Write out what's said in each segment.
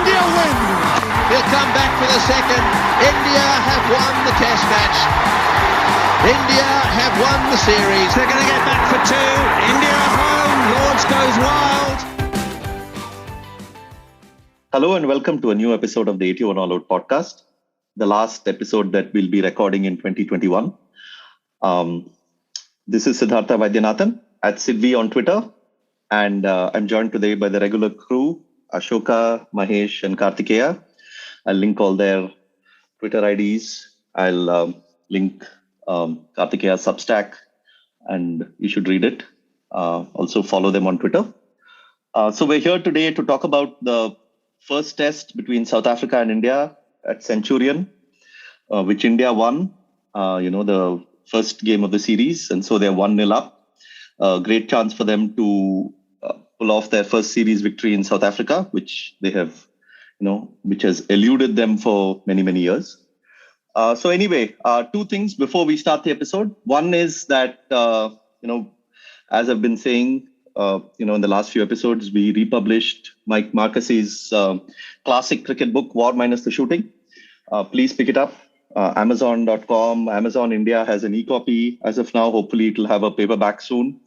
India win. He'll come back for the second. India have won the Test match. India have won the series. They're going to get back for two. India home. Lords goes wild. Hello and welcome to a new episode of the 81 All Out podcast, the last episode that we'll be recording in 2021. This is Siddhartha Vaidyanathan at Sidvi on Twitter, and I'm joined today by the regular crew, Ashoka, Mahesh, and Kartikeya. I'll link all their Twitter IDs. I'll link Kartikeya's Substack, and you should read it. Also follow them on Twitter. So we're here today to talk about the first test between South Africa and India at Centurion, which India won, the first game of the series. And so they're 1-0 up. Great chance for them to pull off their first series victory in South Africa, which they have, which has eluded them for many, many years. So anyway, two things before we start the episode. One is that, as I've been saying, in the last few episodes, we republished Mike Marques's classic cricket book, War Minus the Shooting. Please pick it up. Amazon.com. Amazon India has an e-copy as of now. Hopefully, it will have a paperback soon.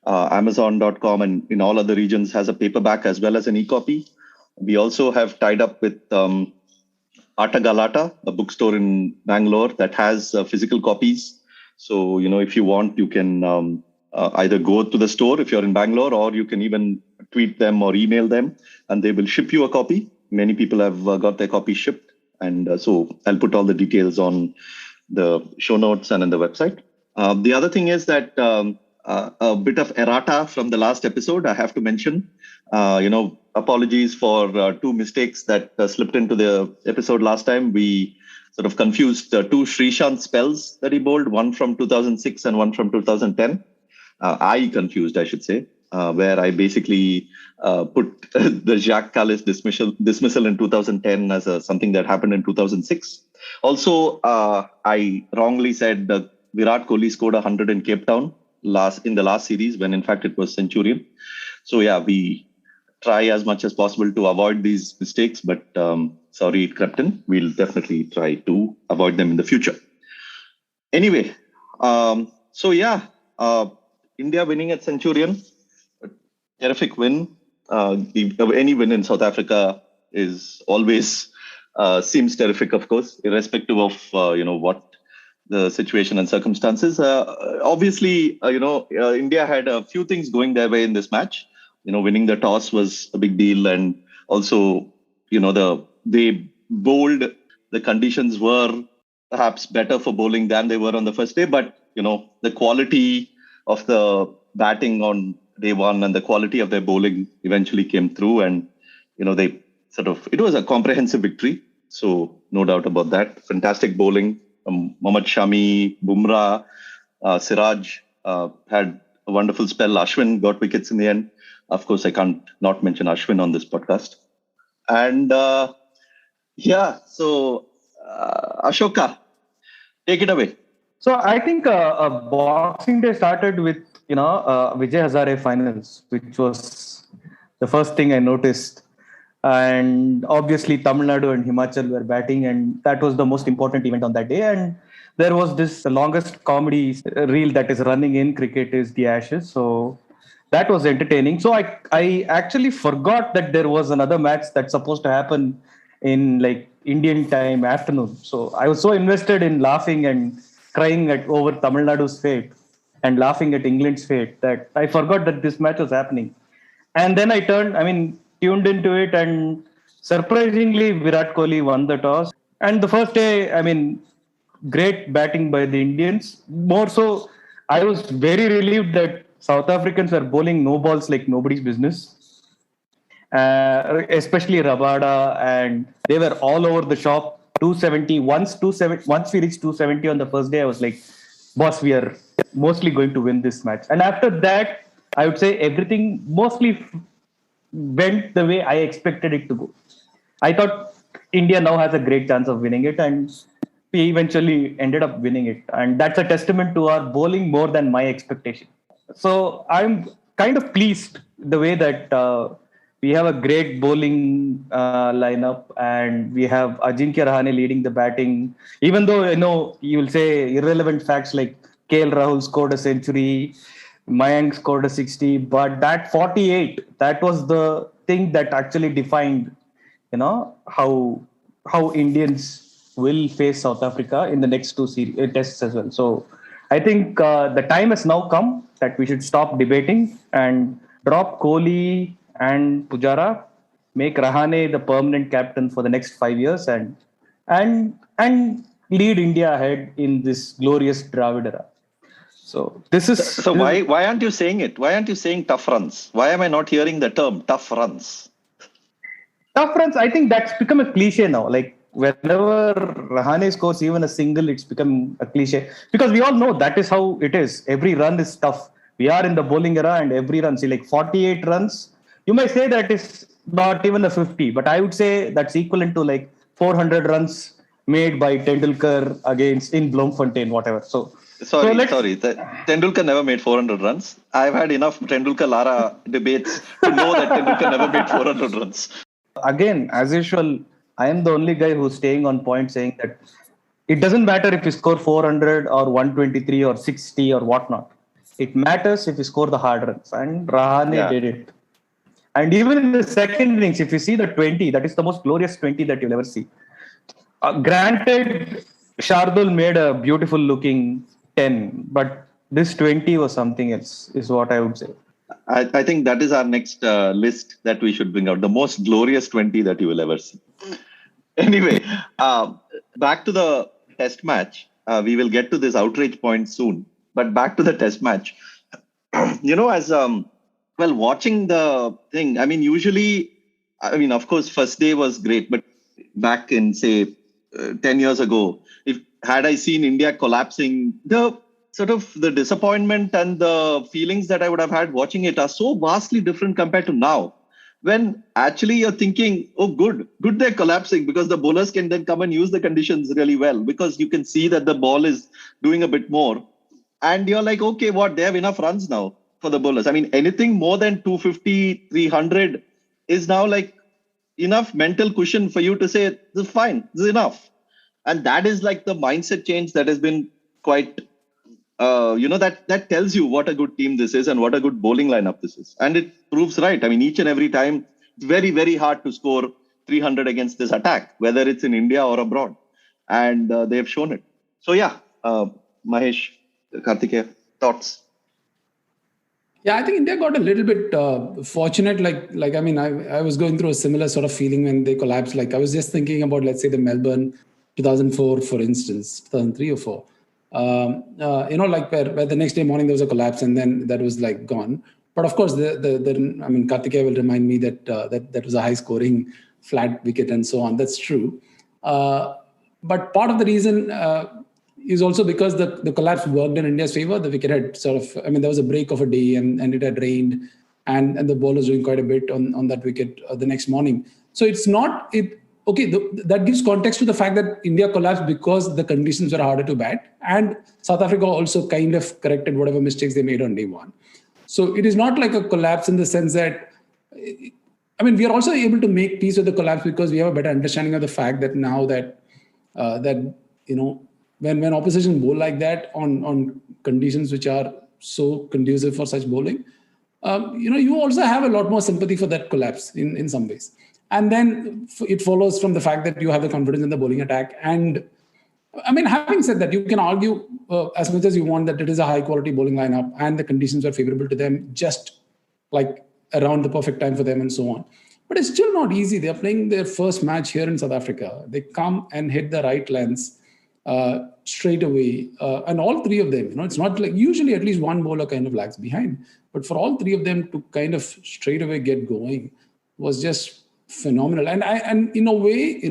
Amazon.com and in all other regions has a paperback as well as an e-copy. We also have tied up with Ata Galata, a bookstore in Bangalore that has physical copies. So, if you want, you can either go to the store if you're in Bangalore, or you can even tweet them or email them and they will ship you a copy. Many people have got their copy shipped. And so I'll put all the details on the show notes and on the website. The other thing is that a bit of errata from the last episode, I have to mention. Apologies for two mistakes that slipped into the episode last time. We sort of confused two Srishant spells that he bowled, one from 2006 and one from 2010. I confused, I should say, where I basically put the Jacques Kallis dismissal in 2010 as something that happened in 2006. Also, I wrongly said Virat Kohli scored 100 in Cape Town in the last series, when in fact it was Centurion. So yeah, we try as much as possible to avoid these mistakes, but sorry it crept in. We'll definitely try to avoid them in the future. Anyway, India winning at Centurion, a terrific win. Any win in South Africa is always seems terrific, of course, irrespective of what the situation and circumstances. Obviously, India had a few things going their way in this match. Winning the toss was a big deal, and also, they bowled. The conditions were perhaps better for bowling than they were on the first day, but the quality of the batting on day one and the quality of their bowling eventually came through, and it was a comprehensive victory. So no doubt about that. Fantastic bowling. Mohammad Shami, Bumrah, Siraj had a wonderful spell. Ashwin got wickets in the end. Of course, I can't not mention Ashwin on this podcast. And Ashoka, take it away. So I think Boxing Day started with, Vijay Hazare finals, which was the first thing I noticed. And obviously Tamil Nadu and Himachal were batting, and that was the most important event on that day. And there was the longest comedy reel that is running in cricket is the Ashes. So that was entertaining. So I actually forgot that there was another match that's supposed to happen in Indian time afternoon. So I was so invested in laughing and crying over Tamil Nadu's fate and laughing at England's fate that I forgot that this match was happening. And then I tuned into it, and surprisingly, Virat Kohli won the toss. And the first day, great batting by the Indians. More so, I was very relieved that South Africans were bowling no balls like nobody's business. Especially Rabada, and they were all over the shop. 270. Once we reached 270 on the first day, I was like, boss, we are mostly going to win this match. And after that, I would say everything mostly went the way I expected it to go. I thought India now has a great chance of winning it, and we eventually ended up winning it. And that's a testament to our bowling more than my expectation. So I'm kind of pleased the way that we have a great bowling lineup, and we have Ajinkya Rahane leading the batting. Even though you will say irrelevant facts like KL Rahul scored a century, Mayank scored a 60, but that 48, that was the thing that actually defined, how Indians will face South Africa in the next two tests as well. So I think the time has now come that we should stop debating and drop Kohli and Pujara, make Rahane the permanent captain for the next 5 years, and lead India ahead in this glorious Dravid era. So this is So why aren't you saying it? Why aren't you saying tough runs? Why am I not hearing the term tough runs? tough runs. I think that's become a cliche now. Like whenever Rahane scores even a single, it's become a cliche because we all know that is how it is. Every run is tough. We are in the bowling era, and every run, see, like 48 runs. You may say that is not even a 50, but I would say that's equivalent to like 400 runs made by Tendulkar against in Bloemfontein, whatever. Sorry. Tendulkar never made 400 runs. I've had enough Tendulkar-Lara debates to know that Tendulkar never made 400 runs. Again, as usual, I am the only guy who's staying on point saying that it doesn't matter if you score 400 or 123 or 60 or whatnot. It matters if you score the hard runs. And Rahane did it. And even in the second innings, if you see the 20, that is the most glorious 20 that you'll ever see. Granted, Shardul made a beautiful looking 10, but this 20 was something else, is what I would say. I think that is our next list that we should bring out. The most glorious 20 that you will ever see. Anyway, back to the test match. We will get to this outrage point soon. But back to the test match. Watching the thing, of course, first day was great. But back in, say, 10 years ago, had I seen India collapsing, the disappointment and the feelings that I would have had watching it are so vastly different compared to now. When actually you're thinking, oh, good they're collapsing because the bowlers can then come and use the conditions really well because you can see that the ball is doing a bit more. And you're like, okay, they have enough runs now for the bowlers. I mean, anything more than 250, 300 is now like enough mental cushion for you to say, this is fine, this is enough. And that is like the mindset change that has been quite, that tells you what a good team this is and what a good bowling lineup this is. And it proves right. I mean, each and every time, it's very, very hard to score 300 against this attack, whether it's in India or abroad. And they have shown it. So, Mahesh, Kartikeya, thoughts? Yeah, I think India got a little bit fortunate. I was going through a similar sort of feeling when they collapsed. Like I was just thinking about, let's say, the Melbourne 2004, for instance, 2003 or 4. Where the next day morning there was a collapse and then that was like gone. But of course, Kartikeya will remind me that that was a high-scoring flat wicket and so on. That's true. But part of the reason is also because the collapse worked in India's favor. The wicket had there was a break of a day and it had rained and the ball was doing quite a bit on that wicket the next morning. So it's not it. Okay, that gives context to the fact that India collapsed because the conditions were harder to bat, and South Africa also kind of corrected whatever mistakes they made on day one. So it is not like a collapse in the sense that, we are also able to make peace with the collapse because we have a better understanding of the fact that now that when opposition bowl like that on conditions which are so conducive for such bowling, you also have a lot more sympathy for that collapse in some ways. And then it follows from the fact that you have the confidence in the bowling attack. And having said that, you can argue as much as you want that it is a high quality bowling lineup and the conditions are favorable to them, just like around the perfect time for them and so on. But it's still not easy. They're playing their first match here in South Africa. They come and hit the right lengths straight away. And all three of them, it's not like usually at least one bowler kind of lags behind. But for all three of them to kind of straight away get going was just phenomenal. And in a way,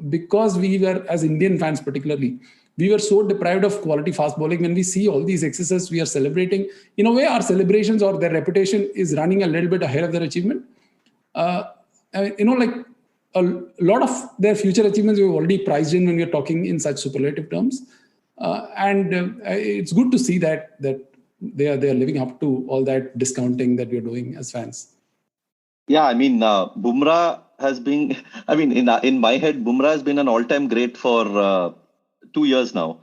because we were, as Indian fans particularly, we were so deprived of quality fast bowling. When we see all these excesses, we are celebrating. In a way, our celebrations or their reputation is running a little bit ahead of their achievement. A lot of their future achievements we've already priced in when we're talking in such superlative terms. It's good to see that they are living up to all that discounting that we're doing as fans. Yeah, I mean, Bumrah has been. I mean, in my head, Bumrah has been an all-time great for 2 years now.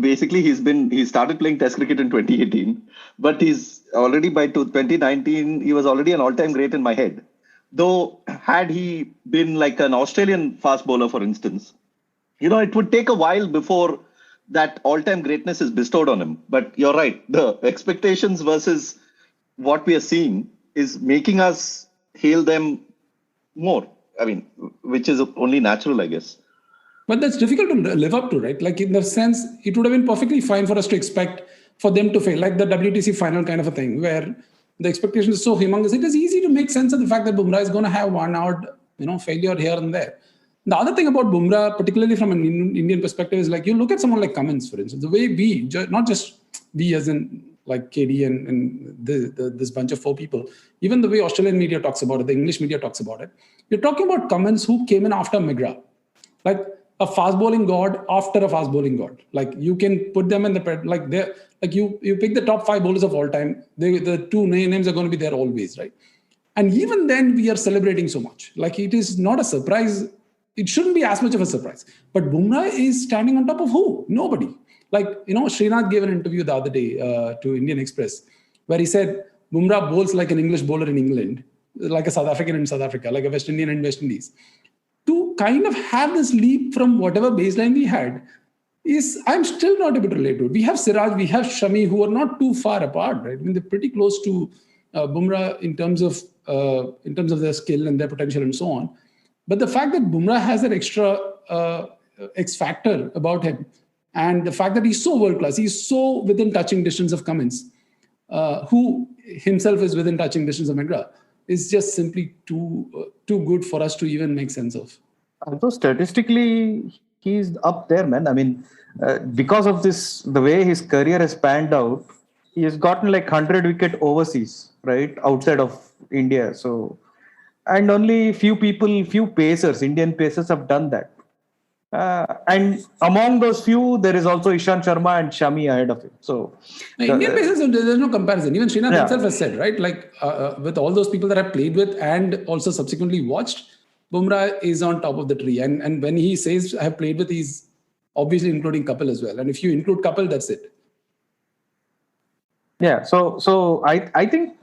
Basically, he started playing Test cricket in 2018, but he's already by 2019 he was already an all-time great in my head. Though, had he been like an Australian fast bowler, for instance, it would take a while before that all-time greatness is bestowed on him. But you're right, the expectations versus what we are seeing is making us hail them more. I mean, which is only natural, I guess. But that's difficult to live up to, right? Like in the sense, it would have been perfectly fine for us to expect for them to fail, like the WTC final kind of a thing, where the expectation is so humongous. It is easy to make sense of the fact that Bumrah is going to have one out, failure here and there. The other thing about Bumrah, particularly from an Indian perspective, is like you look at someone like Cummins, for instance, the way we, not just we as in like KD and this bunch of four people, even the way Australian media talks about it, the English media talks about it, you're talking about Cummins who came in after McGrath. Like a fast bowling god after a fast bowling god. Like you can put them in the like they like you pick the top five bowlers of all time. The two names are going to be there always, right? And even then, we are celebrating so much. Like it is not a surprise. It shouldn't be as much of a surprise. But Bumrah is standing on top of who? Nobody. Like Srinath gave an interview the other day to Indian Express where he said Bumrah bowls like an English bowler in England, like a South African in South Africa, like a West Indian in West Indies. To kind of have this leap from whatever baseline we had is I'm still not able to relate to it. We have Siraj, we have Shami, who are not too far apart, right? I mean, they're pretty close to Bumrah in terms of their skill and their potential and so on. But the fact that Bumrah has that extra X factor about him, and the fact that he's so world class, he's so within touching distance of Cummins, who himself is within touching distance of McGrath, is just simply too good for us to even make sense of. Although statistically, he's up there, man. I mean, because of this, the way his career has panned out, he has gotten like 100 wicket overseas, right, outside of India. So, and only few pacers, Indian pacers, have done that. And among those few, there is also Ishant Sharma and Shami ahead of him. So, Indian pacers, there's no comparison. Even Srinath himself has said, right? Like with all those people that I've played with and also subsequently watched, Bumrah is on top of the tree. And when he says I have played with, he's obviously including Kapil as well. And if you include Kapil, that's it. Yeah. So I think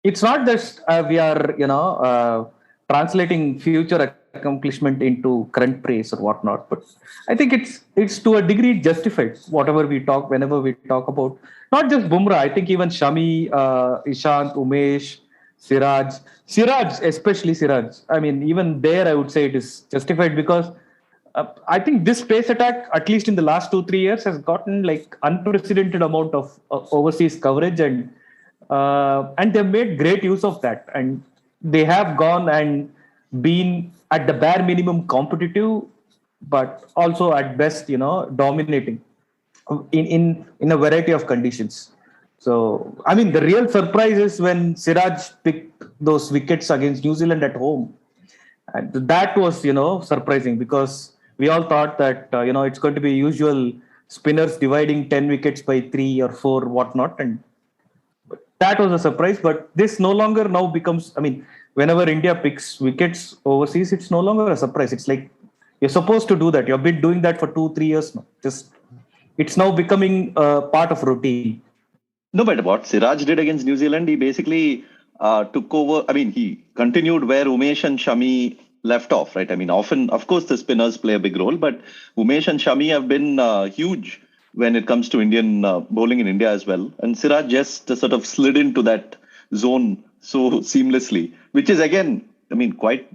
it's not just we are translating future accomplishment into current praise or whatnot, but I think it's to a degree justified whenever we talk about not just Bumrah. I think even Shami, Ishant, Umesh, Siraj, especially Siraj. I mean, even there I would say it is justified because I think this pace attack, at least in the last 2-3 years, has gotten like unprecedented amount of overseas coverage and they've made great use of that, and they have gone and been at the bare minimum competitive, but also at best, dominating in a variety of conditions. So, I mean, the real surprise is when Siraj picked those wickets against New Zealand at home, and that was, surprising because we all thought that it's going to be usual spinners dividing 10 wickets by 3 or 4, whatnot, and that was a surprise. But this no longer now becomes, I mean, whenever India picks wickets overseas, it's no longer a surprise. It's like you're supposed to do that. You've been doing that for 2-3 years now. It's now becoming part of routine. No, but what Siraj did against New Zealand, he basically took over. I mean, he continued where Umesh and Shami left off, right? I mean, often, of course, the spinners play a big role, but Umesh and Shami have been huge when it comes to Indian bowling in India as well. And Siraj just sort of slid into that zone so seamlessly, which is, again, I mean, quite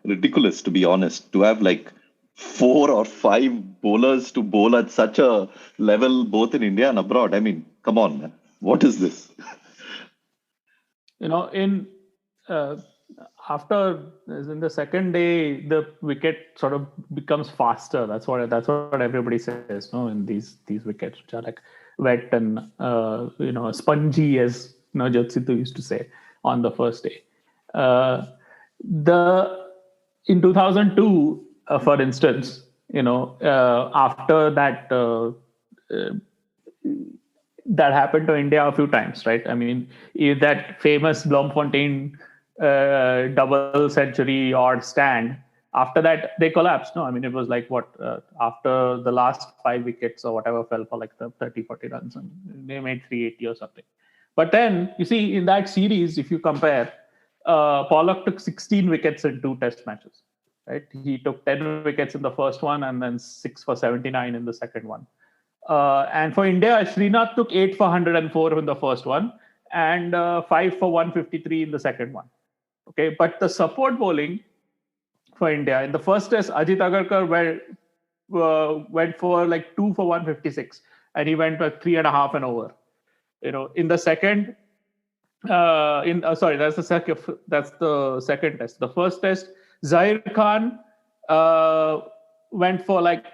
ridiculous, to be honest, to have like 4 or 5 bowlers to bowl at such a level, both in India and abroad. I mean, come on, man. What is this? After in the second day, the wicket sort of becomes faster. That's what everybody says. No, in these wickets, which are like wet and spongy, as Jyotsitu used to say on the first day. In 2002, for instance, after that. That happened to India a few times, right? I mean, that famous Bloemfontein double century odd stand. After that, they collapsed. No, I mean, it was like after the last 5 wickets or whatever fell for like the 30, 40 runs, and they made 380 or something. But then, you see, in that series, if you compare, Pollock took 16 wickets in 2 test matches. Right? He took 10 wickets in the first one and then 6 for 79 in the second one. And for India, Srinath took 8 for 104 in the first one and 5 for 153 in the second one. Okay, but the support bowling for India in the first test, Ajit Agarkar went for like 2 for 156, and he went for 3.5 and over. In the second, that's the second test. The first test, Zahir Khan went for like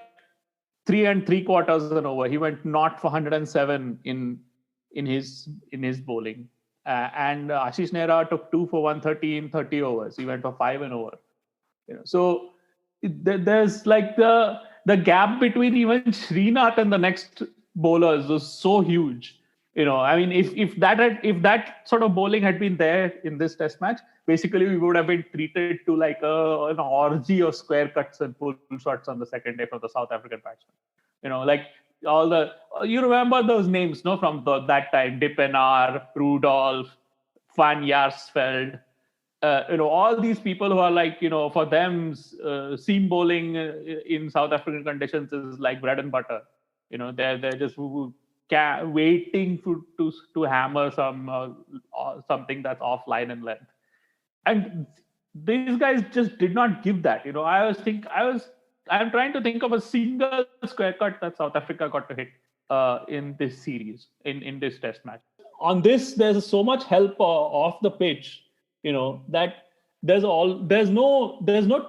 3 3/4 and over. He went not for 107 in his bowling, and Ashish Nehra took 2 for 130 in 30 overs. He went for 5 and over. So there's like the gap between even Srinath and the next bowlers was so huge. I mean, if that sort of bowling had been there in this test match, basically we would have been treated to like an orgy of square cuts and pull shots on the second day from the South African batsmen. Like all you remember those names, no, from that time: Dippenaar, Rudolph, Van Jaarsveld. All these people who are like, for them, seam bowling in South African conditions is like bread and butter. They're just waiting to hammer something that's offline in length, and these guys just did not give that. I'm trying to think of a single square cut that South Africa got to hit in this series, in this test match. On this, there's so much help off the pitch, that there's no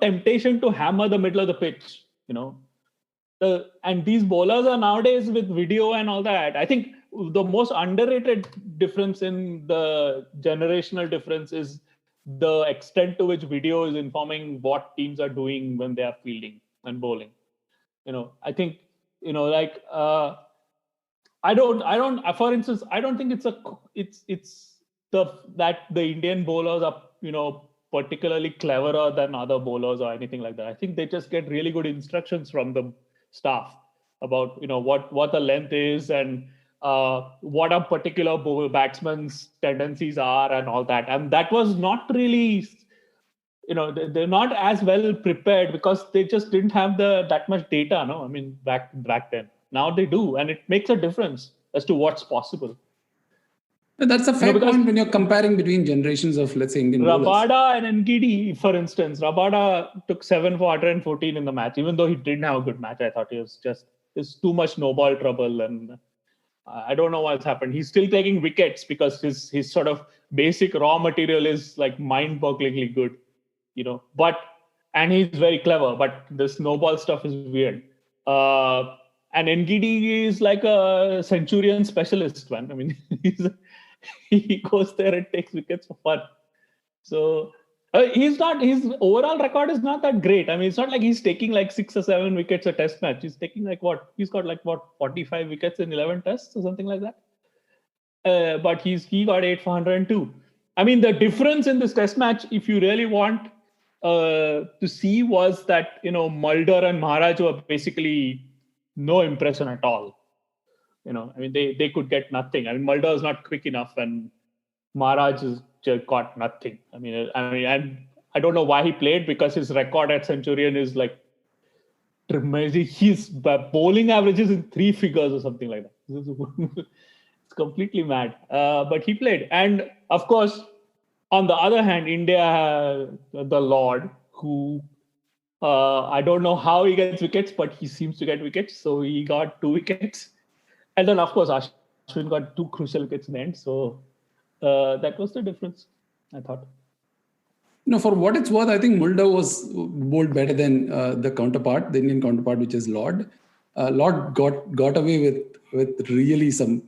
temptation to hammer the middle of the pitch, and these bowlers are nowadays with video and all that. I think the most underrated difference in the generational difference is the extent to which video is informing what teams are doing when they are fielding and bowling. I think, for instance, I don't think that the Indian bowlers are, particularly cleverer than other bowlers or anything like that. I think they just get really good instructions from the staff about, what the length is and what a particular batsman's tendencies are and all that. And that was not really, they're not as well prepared because they just didn't have that much data, no? I mean, back then. Now they do, and it makes a difference as to what's possible. That's a fair point when you're comparing between generations of, let's say, Indian bowlers. Rabada and Ngidi, for instance. Rabada took 7 for 114 in the match, even though he didn't have a good match. I thought it's too much no ball trouble, and I don't know what's happened. He's still taking wickets because his sort of basic raw material is like mind-bogglingly good, and he's very clever, but this no ball stuff is weird. And Ngidi is like a Centurion specialist, man. I mean, he goes there and takes wickets for fun. So his overall record is not that great. I mean, it's not like he's taking like 6 or 7 wickets a test match. He's taking like he's got like 45 wickets in 11 tests or something like that. But he got 8 for 102. I mean, the difference in this test match, if you really want to see, was that, Mulder and Maharaj were basically no impression at all. I mean, they could get nothing. I mean, Mulder is not quick enough, and Maharaj has just got nothing. I mean, and I don't know why he played, because his record at Centurion is like tremendous. His bowling averages in 3 figures or something like that. It's completely mad. But he played, and of course, on the other hand, India, the Lord, who I don't know how he gets wickets, but he seems to get wickets. So he got 2 wickets. And then, of course, Ashwin got 2 crucial wickets in the end. So that was the difference, I thought. For what it's worth, I think Mulder was bowled better than the Indian counterpart, which is Lord. Lord got away with really some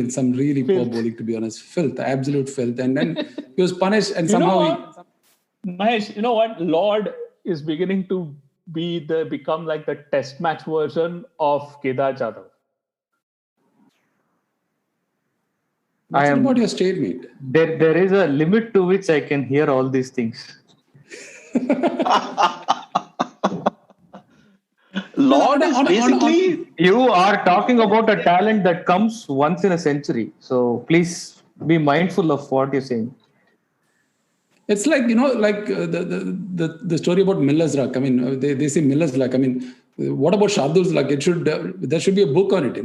really poor bowling, to be honest. Filth, absolute filth. And then he was punished, and somehow Mahesh, you know what? Lord is beginning to become like the test match version of Kedar Jadhav. What's it about your stalemate? There is a limit to which I can hear all these things. Lord is basically... You are talking about a talent that comes once in a century. So please be mindful of what you're saying. It's like, the story about Miller's luck. I mean, they say Miller's luck. I mean, what about Shardul's luck? There should be a book on it.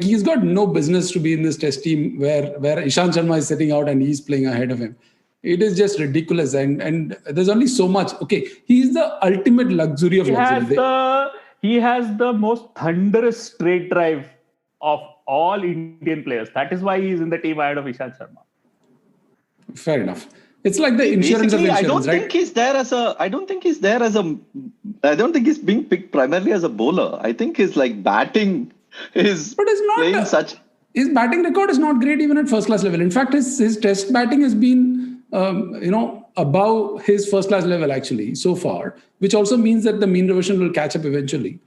He's got no business to be in this test team where Ishant Sharma is sitting out and he's playing ahead of him. It is just ridiculous. And there's only so much. Okay, he's the ultimate luxury of luxury. He has the most thunderous straight drive of all Indian players. That is why he is in the team ahead of Ishant Sharma. Fair enough. It's like the insurance of insurance, I don't think he's there as a. I don't think he's being picked primarily as a bowler. I think his batting is playing such. His batting record is not great even at first class level. In fact, his test batting has been above his first class level actually so far, which also means that the mean reversion will catch up eventually.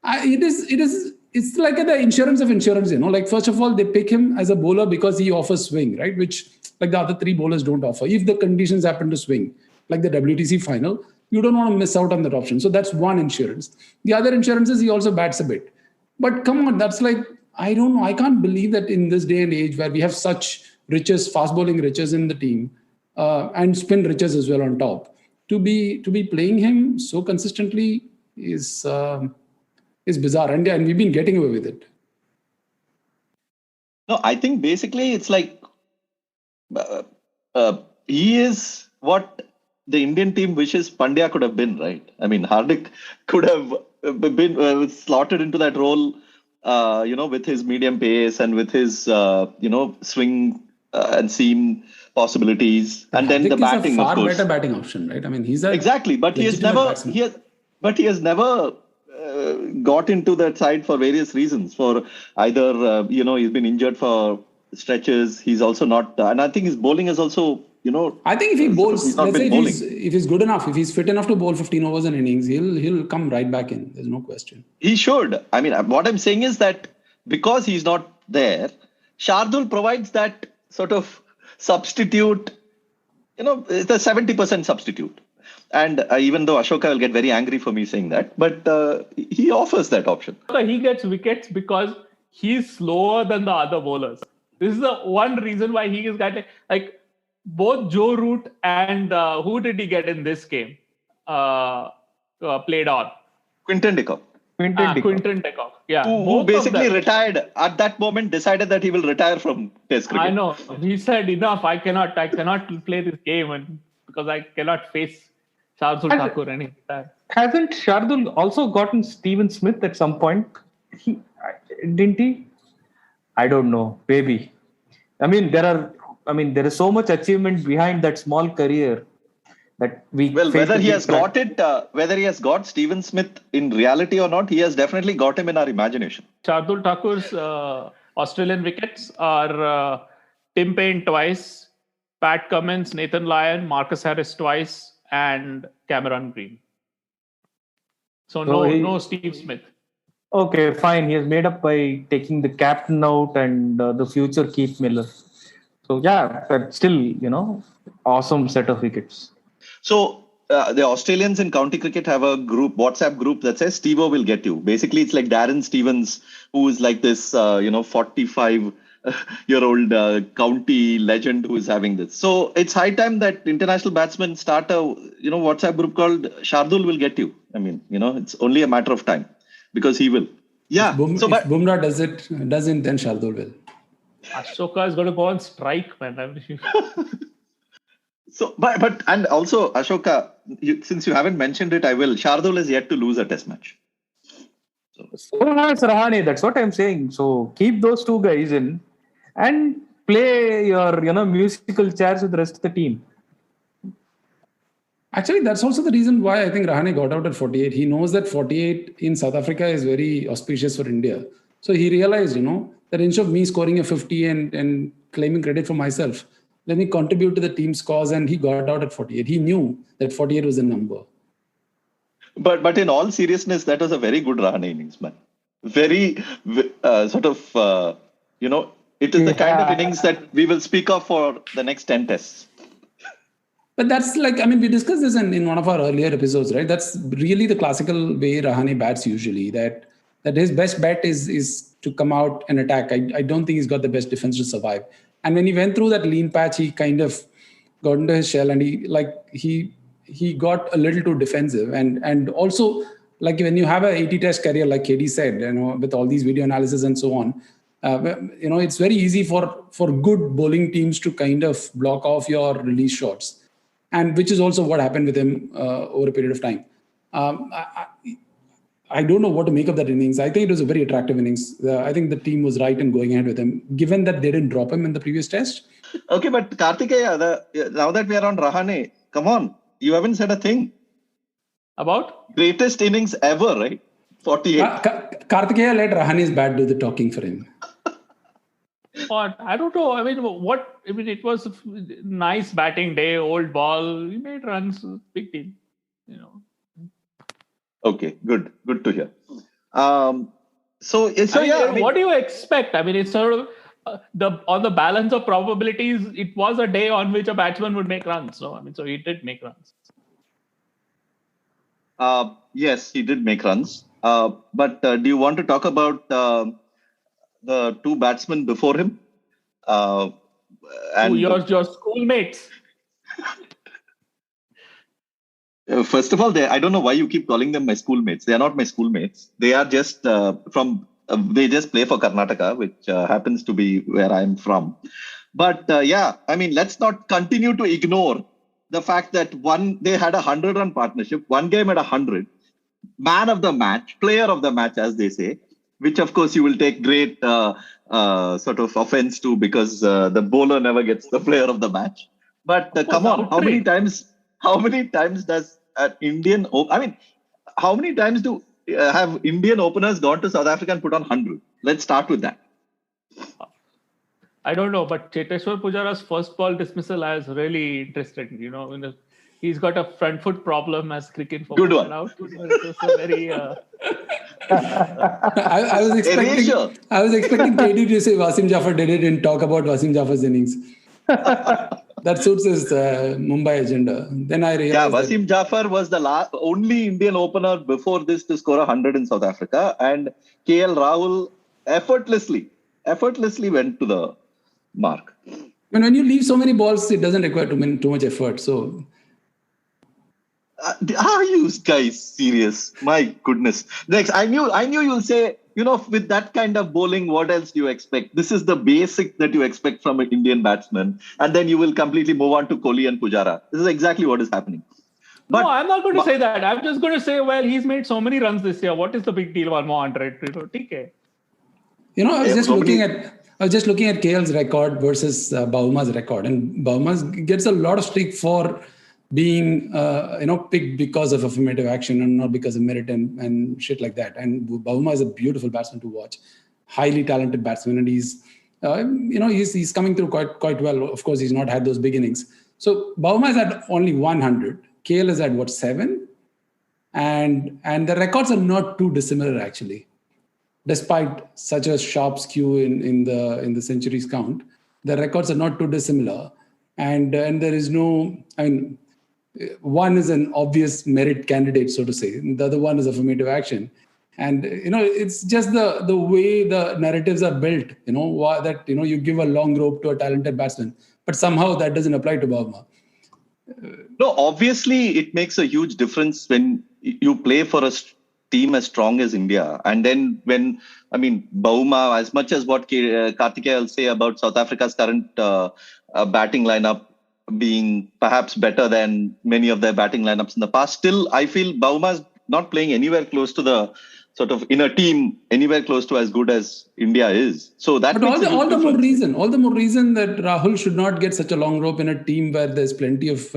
It's like the insurance of insurance, first of all, they pick him as a bowler because he offers swing, right? Which like the other three bowlers don't offer. If the conditions happen to swing, like the WTC final, you don't want to miss out on that option. So that's one insurance. The other insurance is he also bats a bit. But come on, that's I don't know. I can't believe that in this day and age where we have such riches, fast bowling riches in the team, and spin riches as well on top, to be playing him so consistently is bizarre, and we've been getting away with it. No, I think basically it's he is what the Indian team wishes Pandya could have been, right? I mean, Hardik could have been slotted into that role, with his medium pace and with his, swing and seam possibilities, and then the batting, of course. Far better batting option, right? I mean, he's exactly, but he has never got into that side for various reasons. For either he's been injured for stretches. He's also not, and I think his bowling is also I think if he bowls, let's say if he's good enough, if he's fit enough to bowl 15 overs in innings, he'll come right back in. There's no question. He should. I mean, what I'm saying is that because he's not there, Shardul provides that sort of substitute. It's a 70% substitute. And even though Ashoka will get very angry for me saying that, but he offers that option. He gets wickets because he's slower than the other bowlers. This is the one reason why he is getting both Joe Root and who did he get in this game? Played on Quinton de Kock. Quinton de Kock. Yeah, who basically retired at that moment, decided that he will retire from Test cricket. I know. He said enough. I cannot play this game because I cannot face Shardul Thakur any time. Hasn't Shardul also gotten Steven Smith at some point? Didn't he? I don't know. Maybe. I mean, there is so much achievement behind that small career that whether he has got Steven Smith in reality or not, he has definitely got him in our imagination. Shardul Thakur's Australian wickets are Tim Paine twice, Pat Cummins, Nathan Lyon, Marcus Harris twice, and Cameron Green. So no Steve Smith. Okay, fine. He has made up by taking the captain out and the future Keith Miller. So yeah, but still, awesome set of wickets. So the Australians in county cricket have a WhatsApp group that says Steve-O will get you. Basically, it's like Darren Stevens, who is like this, 45-year-old county legend who is having this. So it's high time that international batsmen start a WhatsApp group called Shardul will get you. I mean, it's only a matter of time because he will. Yeah. If Bumrah doesn't, then Shardul will. Ashoka is going to go on strike, man. So, but and also Ashoka, since you haven't mentioned it, I will. Shardul is yet to lose a test match. So has Rahane. That's what I'm saying. So keep those two guys in and play your musical chairs with the rest of the team. Actually, that's also the reason why I think Rahane got out at 48. He knows that 48 in South Africa is very auspicious for India. So he realized, that instead of me scoring a 50 and claiming credit for myself, let me contribute to the team's cause, and he got out at 48. He knew that 48 was the number. But in all seriousness, that was a very good Rahane innings, man. Very It is the kind of innings that we will speak of for the next 10 tests. But that's like, I mean, we discussed this in one of our earlier episodes, right? That's really the classical way Rahane bats usually, that his best bet is to come out and attack. I don't think he's got the best defense to survive. And when he went through that lean patch, he kind of got into his shell and he got a little too defensive. And also, like when you have a 80 test career, like KD said, with all these video analysis and so on, it's very easy for good bowling teams to kind of block off your release shots. And which is also what happened with him over a period of time. I don't know what to make of that innings. I think it was a very attractive innings. I think the team was right in going ahead with him, given that they didn't drop him in the previous test. Okay, but Kartikeya, now that we are on Rahane, come on, you haven't said a thing. About? Greatest innings ever, right? 48. Kartikeya let Rahane's bat do the talking for him. But I don't know. It was a nice batting day, old ball. He made runs, big deal. Okay, good to hear. What do you expect? I mean, it's sort of on the balance of probabilities. It was a day on which a batsman would make runs. So he did make runs. Yes, he did make runs. But do you want to talk about the two batsmen before him? And your schoolmates. First of all, I don't know why you keep calling them my schoolmates. They are not my schoolmates. They are just they just play for Karnataka, which happens to be where I am from. But let's not continue to ignore the fact that they had a 100-run partnership. One game at 100. Man of the match, player of the match, as they say, which of course you will take great sort of offense to because the bowler never gets the player of the match. But come on, how many times does an Indian? How many times do have Indian openers gone to South Africa and put on 100? Let's start with that. I don't know, but Cheteshwar Pujara's first ball dismissal is really interesting. He's got a front foot problem as cricket. Good one. Out. It's a very. I was expecting KD to say Wasim Jafar did it and talk about Wasim Jafar's innings. That suits his Mumbai agenda. Then I realized. Yeah, Wasim Jafar was the only Indian opener before this to score 100 in South Africa, and KL Rahul effortlessly went to the mark. And when you leave so many balls, it doesn't require too much effort. So. Are you guys serious? My goodness. Next, I knew you'll say, with that kind of bowling, what else do you expect? This is the basic that you expect from an Indian batsman. And then you will completely move on to Kohli and Pujara. This is exactly what is happening. But, no, I'm not going to say that. I'm just going to say, well, he's made so many runs this year. What is the big deal? 1 more 100. TK. I was just looking at KL's record versus Bavuma's record. And Bavuma gets a lot of stick for being picked because of affirmative action and not because of merit and shit like that. And Bavuma is a beautiful batsman to watch, highly talented batsman, and he's coming through quite well. Of course, he's not had those big innings. So Bavuma is at only 100. KL is at 7, and the records are not too dissimilar actually, despite such a sharp skew in the centuries count. The records are not too dissimilar, and there is no. One is an obvious merit candidate, so to say. The other one is affirmative action. And, it's just the way the narratives are built, that, you give a long rope to a talented batsman. But somehow that doesn't apply to Bavuma. No, obviously it makes a huge difference when you play for a team as strong as India. And then Bavuma, as much as what Kartikeya will say about South Africa's current batting lineup, being perhaps better than many of their batting lineups in the past. Still, I feel Bauma's not playing anywhere close to the sort of in a team anywhere close to as good as India is. So that. But all the more reason that Rahul should not get such a long rope in a team where there's plenty of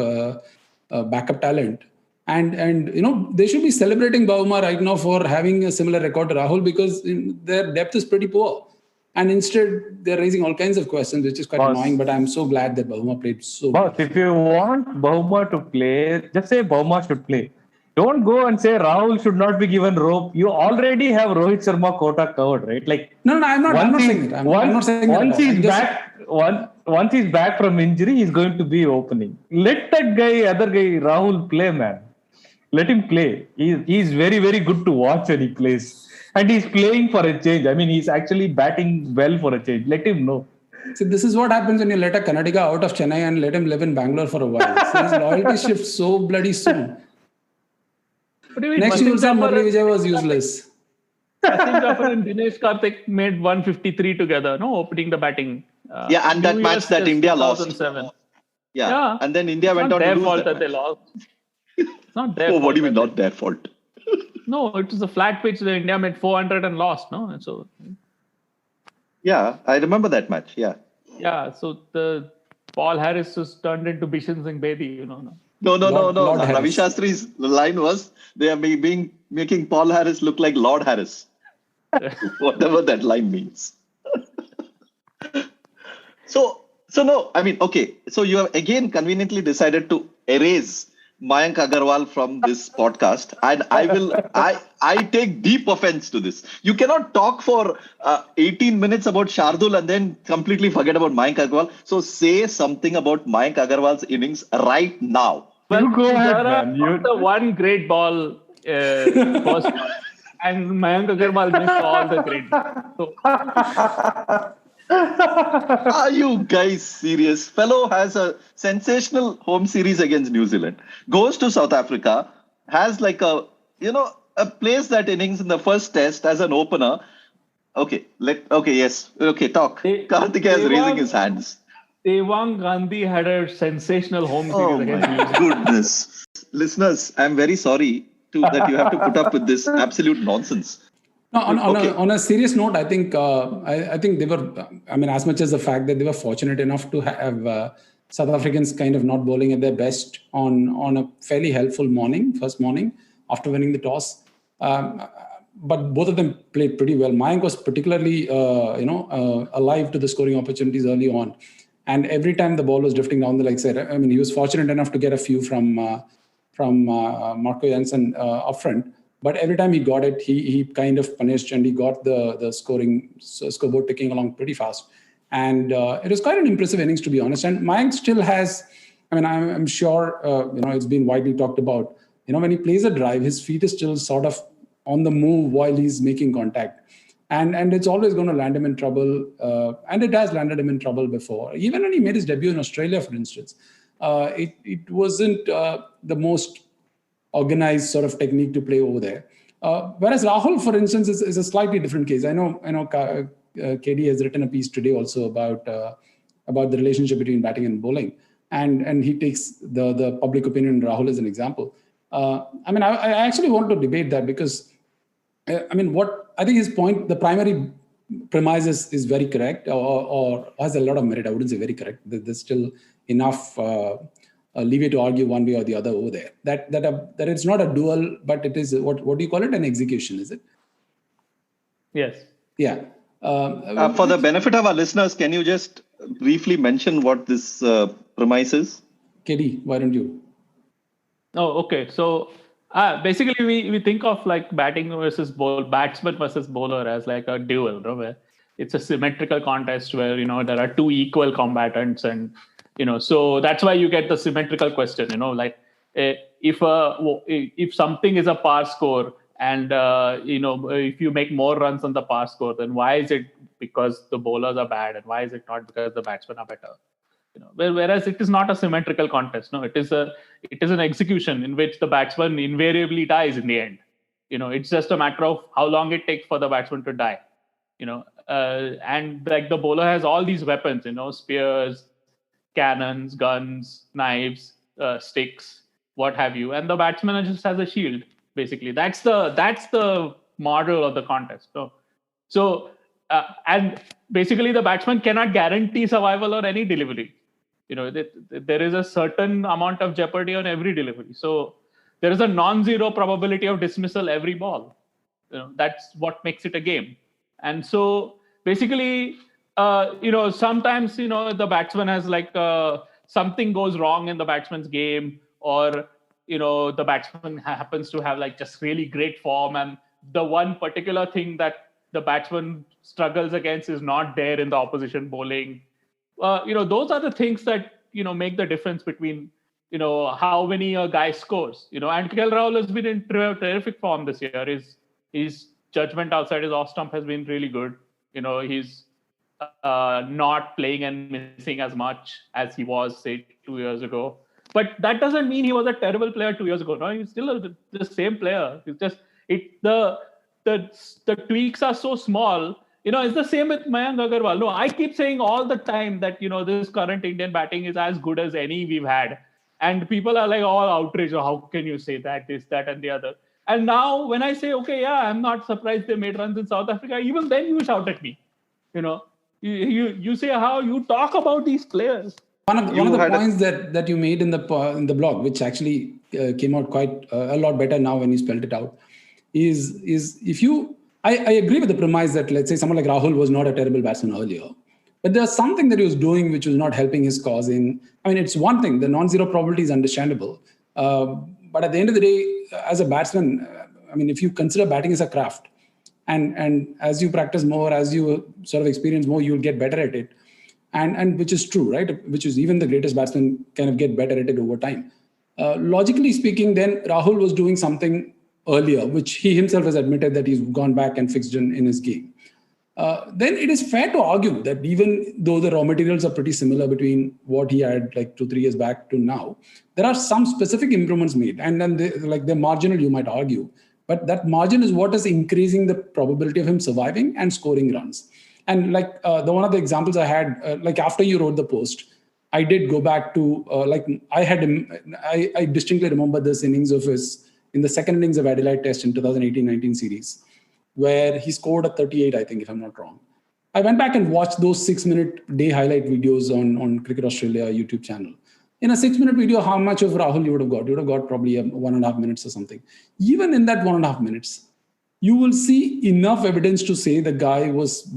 backup talent. And they should be celebrating Bavuma right now for having a similar record to Rahul because their depth is pretty poor. And instead, they're raising all kinds of questions, which is quite annoying. But I'm so glad that Bavuma played so well. If you want Bavuma to play, just say Bavuma should play. don't go and say Rahul should not be given rope. You already have Rohit Sharma quota covered, right? Like No, I'm not saying that. I'm not saying that. Once he's back from injury, he's going to be opening. Let that other guy, Rahul, play, man. Let him play. He's very, very good to watch when he plays. And he's playing for a change. I mean, he's actually batting well for a change. Let him know. See, this is what happens when you let a Kannadiga out of Chennai and let him live in Bangalore for a while. So his loyalty shifts so bloody soon. Next, you will say Murali Vijay was useless. Wasim Jafar and Dinesh Karthik made 153 together, no, opening the batting. And that match that India lost. 2007. Yeah, and then India went on to lose fault that they lost. It's not their fault. What do you mean not their fault? No, it was a flat pitch. The India made 400 and lost, no? And so. Yeah, I remember that match. Yeah. Yeah, so the Paul Harris just turned into Bishan Singh Bedi, you know. No. Lord Ravi Shastri's line was they are making Paul Harris look like Lord Harris. Whatever that line means. So no, I mean, okay. So you have again conveniently decided to erase Mayank Agarwal from this podcast, and I take deep offense to this. You cannot talk for 18 minutes about Shardul and then completely forget about Mayank Agarwal. So say something about Mayank Agarwal's innings right now. Well, You go ahead, man. The one great ball first, and Mayank Agarwal missed all the great balls. So, Are you guys serious? Fellow has a sensational home series against New Zealand, goes to South Africa, has like plays that innings in the first test as an opener. Talk. Karthikeya is raising his hands. Devang Gandhi had a sensational home series Oh against New my Zealand. goodness. Listeners, I'm very sorry that you have to put up with this absolute nonsense. No, on a serious note, I think they were. I mean, as much as the fact that they were fortunate enough to have South Africans kind of not bowling at their best on a fairly helpful first morning after winning the toss. But both of them played pretty well. Mayank was particularly, alive to the scoring opportunities early on, and every time the ball was drifting down the leg side, I mean, he was fortunate enough to get a few from Marco Jansen up front. But every time he got it, he kind of punished, and he got the scoreboard ticking along pretty fast. And it was quite an impressive innings, to be honest. And Mayank still has, I mean, I'm sure, it's been widely talked about. When he plays a drive, his feet is still sort of on the move while he's making contact. And it's always going to land him in trouble. And it has landed him in trouble before. Even when he made his debut in Australia, for instance, it wasn't the most organized sort of technique to play over there. Whereas Rahul, for instance, is a slightly different case. I know KD has written a piece today also about the relationship between batting and bowling, and he takes the public opinion Rahul as an example. I mean, I actually want to debate that because, I mean, what I think his point, the primary premise is very correct or has a lot of merit. I wouldn't say very correct. There's still enough leeway to argue one way or the other over there. That it's not a duel, but it is what do you call it? An execution, is it? Yes. Yeah. For the benefit of our listeners, can you just briefly mention what this premise is? KD, why don't you? Oh, okay. So basically, we think of like batsman versus bowler as like a duel, no? Where it's a symmetrical contest where there are two equal combatants, and so that's why you get the symmetrical question. Like if something is a par score, and if you make more runs than the par score, then why is it because the bowlers are bad, and why is it not because the batsmen are better? Whereas it is not a symmetrical contest. No, it is an execution in which the batsman invariably dies in the end. It's just a matter of how long it takes for the batsman to die. And like the bowler has all these weapons, spears, cannons, guns, knives, sticks, what have you, and the batsman just has a shield. Basically, that's the model of the contest. So and basically the batsman cannot guarantee survival or any delivery. There is a certain amount of jeopardy on every delivery. So there is a non-zero probability of dismissal every ball. That's what makes it a game. And so basically, sometimes, the batsman has like something goes wrong in the batsman's game, or, the batsman happens to have like just really great form, and the one particular thing that the batsman struggles against is not there in the opposition bowling. Those are the things that make the difference between how many a guy scores. And KL Rahul has been in terrific form this year. His judgment outside his off stump has been really good. He's not playing and missing as much as he was, say, 2 years ago. But that doesn't mean he was a terrible player 2 years ago. No, he's still the same player. It's just the tweaks are so small. It's the same with Mayank Agarwal. No, I keep saying all the time that this current Indian batting is as good as any we've had, and people are like all outraged. Oh, how can you say that? This, that, and the other. And now when I say, okay, yeah, I'm not surprised they made runs in South Africa. Even then, you shout at me. You say how you talk about these players. One of the points that you made in the blog, which actually came out quite a lot better now when you spelled it out, is if you. I agree with the premise that, let's say, someone like Rahul was not a terrible batsman earlier, but there's something that he was doing which was not helping his cause. It's one thing, the non-zero probability is understandable, but at the end of the day, as a batsman, if you consider batting as a craft, and as you practice more, as you sort of experience more, you'll get better at it, and which is true, right? Which is even the greatest batsmen kind of get better at it over time. Logically speaking, then Rahul was doing something earlier, which he himself has admitted that he's gone back and fixed in his game. Then it is fair to argue that even though the raw materials are pretty similar between what he had like 2-3 years back to now, there are some specific improvements made, and then they're marginal, you might argue, but that margin is what is increasing the probability of him surviving and scoring runs. And one of the examples I had, after you wrote the post, I did go back to I distinctly remember this innings of his in the second innings of Adelaide Test in 2018-19 series, where he scored a 38, I think, if I'm not wrong. I went back and watched those 6-minute day highlight videos on Cricket Australia YouTube channel. In a 6-minute video, how much of Rahul you would have got? You would have got probably 1.5 minutes or something. Even in that 1.5 minutes, you will see enough evidence to say the guy was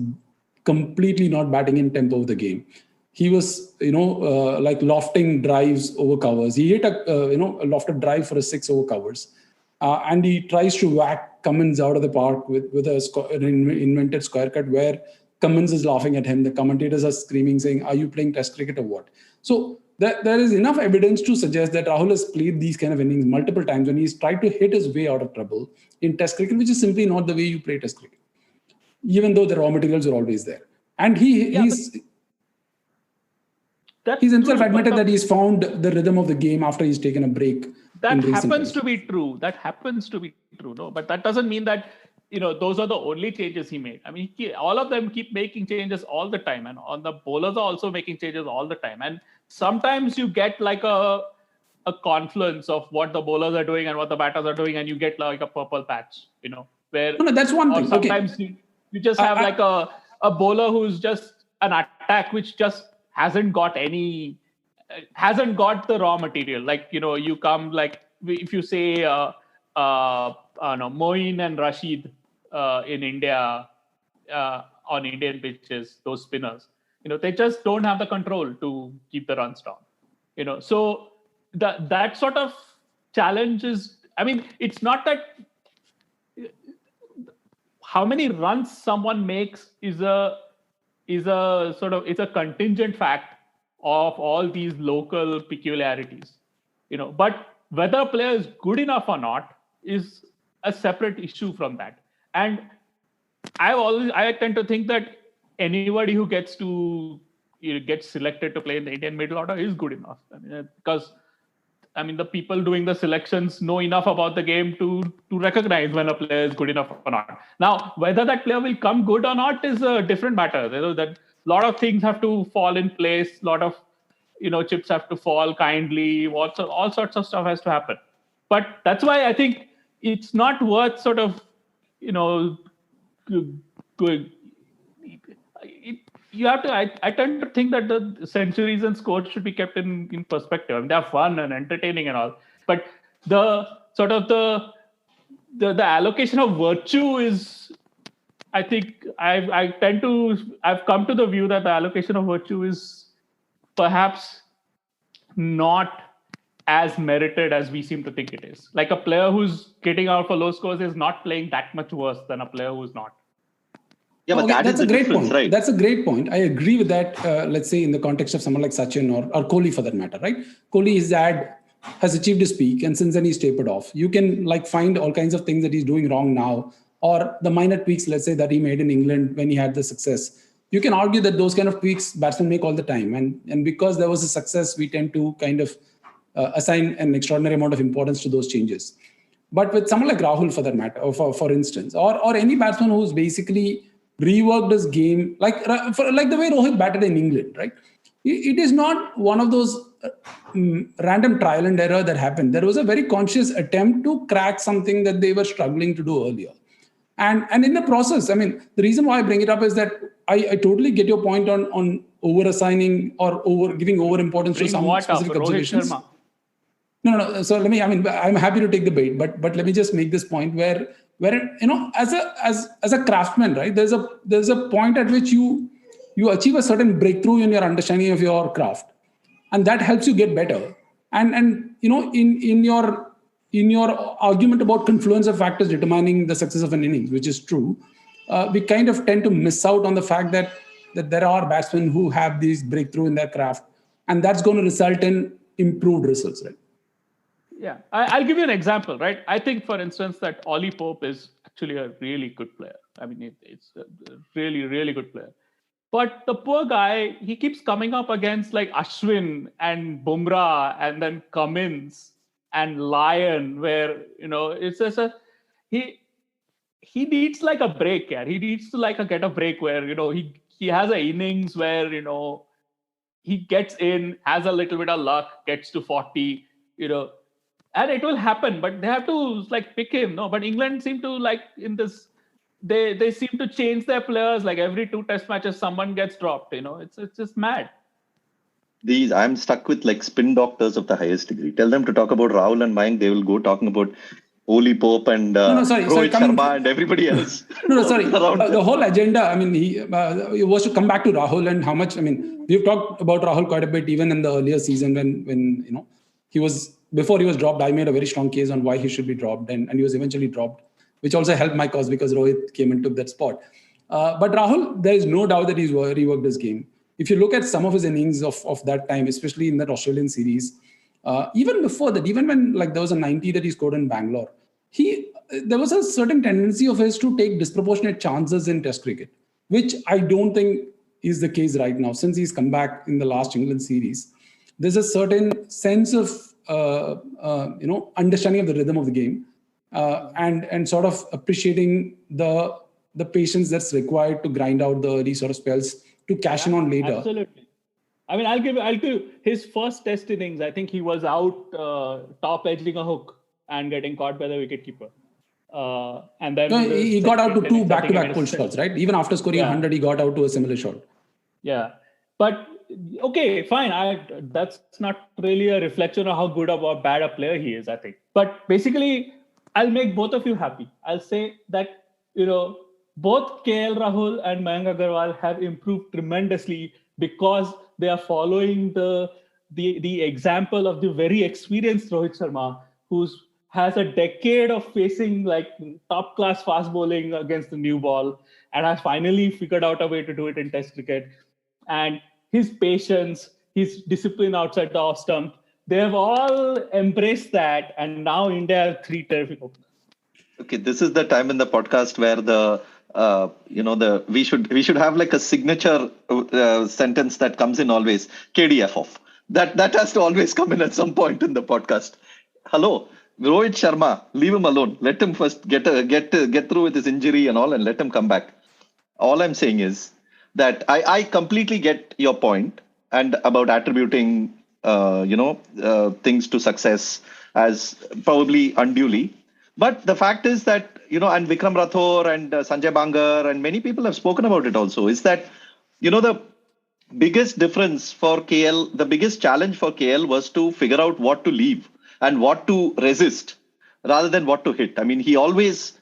completely not batting in tempo of the game. He was, lofting drives over covers. He hit a lofted drive for a 6 over covers. And he tries to whack Cummins out of the park with an invented square cut where Cummins is laughing at him. The commentators are screaming, saying, are you playing test cricket or what? So there is enough evidence to suggest that Rahul has played these kind of innings multiple times when he's tried to hit his way out of trouble in test cricket, which is simply not the way you play test cricket, even though the raw materials are always there. And he's himself admitted that he's found the rhythm of the game after he's taken a break. That happens to be true. No, but that doesn't mean that those are the only changes he made. All of them keep making changes all the time, and on the bowlers are also making changes all the time. And sometimes you get like a confluence of what the bowlers are doing and what the batters are doing, and you get like a purple patch. Where no, that's one thing. Sometimes you just have like a bowler who's just an attack which just hasn't got the raw material. You come if you say Moeen and Rashid in India on Indian pitches, those spinners, they just don't have the control to keep the runs down. So that sort of challenge is, it's not that how many runs someone makes is a contingent fact of all these local peculiarities, but whether a player is good enough or not is a separate issue from that. And I tend to think that anybody who gets selected to play in the Indian middle order is good enough. Because the people doing the selections know enough about the game to recognize when a player is good enough or not. Now, whether that player will come good or not is a different matter. That a lot of things have to fall in place. A lot of chips have to fall kindly. All sorts of stuff has to happen. But that's why I think it's not worth sort of you have to. I tend to think that the centuries and scores should be kept in perspective. They're fun and entertaining and all, but the sort of the allocation of virtue is. I think I've come to the view that the allocation of virtue is perhaps not as merited as we seem to think it is. Like a player who's getting out for low scores is not playing that much worse than a player who's not. Yeah, but Okay, that's a great point. right? That's a great point. I agree with that. Let's say in the context of someone like Sachin or Kohli for that matter, right? Kohli has achieved his peak, and since then he's tapered off. You can like find all kinds of things that he's doing wrong now, or the minor tweaks, let's say, that he made in England when he had the success. You can argue that those kind of tweaks batsmen make all the time, and because there was a success, we tend to kind of assign an extraordinary amount of importance to those changes. But with someone like Rahul, for that matter, or for instance, or any batsman who's basically reworked his game, like the way Rohit batted in England, right? It is not one of those random trial and error that happened. There was a very conscious attempt to crack something that they were struggling to do earlier. And in the process, I mean, the reason why I bring it up is that I totally get your point on over assigning or giving over importance to some specific observations. No. So I'm happy to take the bait, but let me just make this point where as a craftsman, right? There's a point at which you achieve a certain breakthrough in your understanding of your craft, and that helps you get better. And in your argument about confluence of factors determining the success of an innings, which is true, we kind of tend to miss out on the fact that there are batsmen who have these breakthrough in their craft, and that's going to result in improved results, right? Yeah, I'll give you an example, right? I think, for instance, that Ollie Pope is actually a really good player. I mean, it's a really, really good player. But the poor guy, he keeps coming up against like Ashwin and Bumrah and then Cummins and Lyon, where, it's just he needs like a break, yeah. He needs to get a break where, he has an innings where, he gets in, has a little bit of luck, gets to 40, and it will happen, but they have to pick him. No, but England seem to in this, they seem to change their players. Like every 2 test matches, someone gets dropped. It's just mad. I'm stuck with spin doctors of the highest degree. Tell them to talk about Rahul and Mayank. They will go talking about Oli Pope and Rohit Sharma and everybody else. Sorry. The whole agenda, I mean, he was to come back to Rahul and how much, I mean, we've talked about Rahul quite a bit, even in the earlier season when he was, before he was dropped, I made a very strong case on why he should be dropped, and he was eventually dropped, which also helped my cause because Rohit came and took that spot. But Rahul, there is no doubt that he's reworked his game. If you look at some of his innings of that time, especially in that Australian series, even before that, even when there was a 90 that he scored in Bangalore, there was a certain tendency of his to take disproportionate chances in Test cricket, which I don't think is the case right now. Since he's come back in the last England series, there's a certain sense of understanding of the rhythm of the game, and sort of appreciating the patience that's required to grind out the early sort of spells to cash in on later. Absolutely. I mean, I'll give his first Test innings. I think he was out top edging a hook and getting caught by the wicketkeeper. And then he got out to 2 back-to-back pull shots, right? Even after scoring 100, he got out to a similar shot. Yeah, but okay, fine. That's not really a reflection of how good or bad a player he is, I think. But basically, I'll make both of you happy. I'll say that, both KL Rahul and Mayank Agarwal have improved tremendously because they are following the example of the very experienced Rohit Sharma, who has a decade of facing top class fast bowling against the new ball and has finally figured out a way to do it in Test cricket. And his patience, his discipline outside the off stump, they have all embraced that. And now India have 3 terrific openers. Okay, this is the time in the podcast where we should have a signature sentence that comes in always. KDF off. That has to always come in at some point in the podcast. Hello, Rohit Sharma, leave him alone. Let him first get through with his injury and all, and let him come back. All I'm saying is that I completely get your point and about attributing things to success as probably unduly. But the fact is that, and Vikram Rathore and Sanjay Bangar and many people have spoken about it also, is that, the biggest difference for KL, the biggest challenge for KL was to figure out what to leave and what to resist rather than what to hit. I mean, he always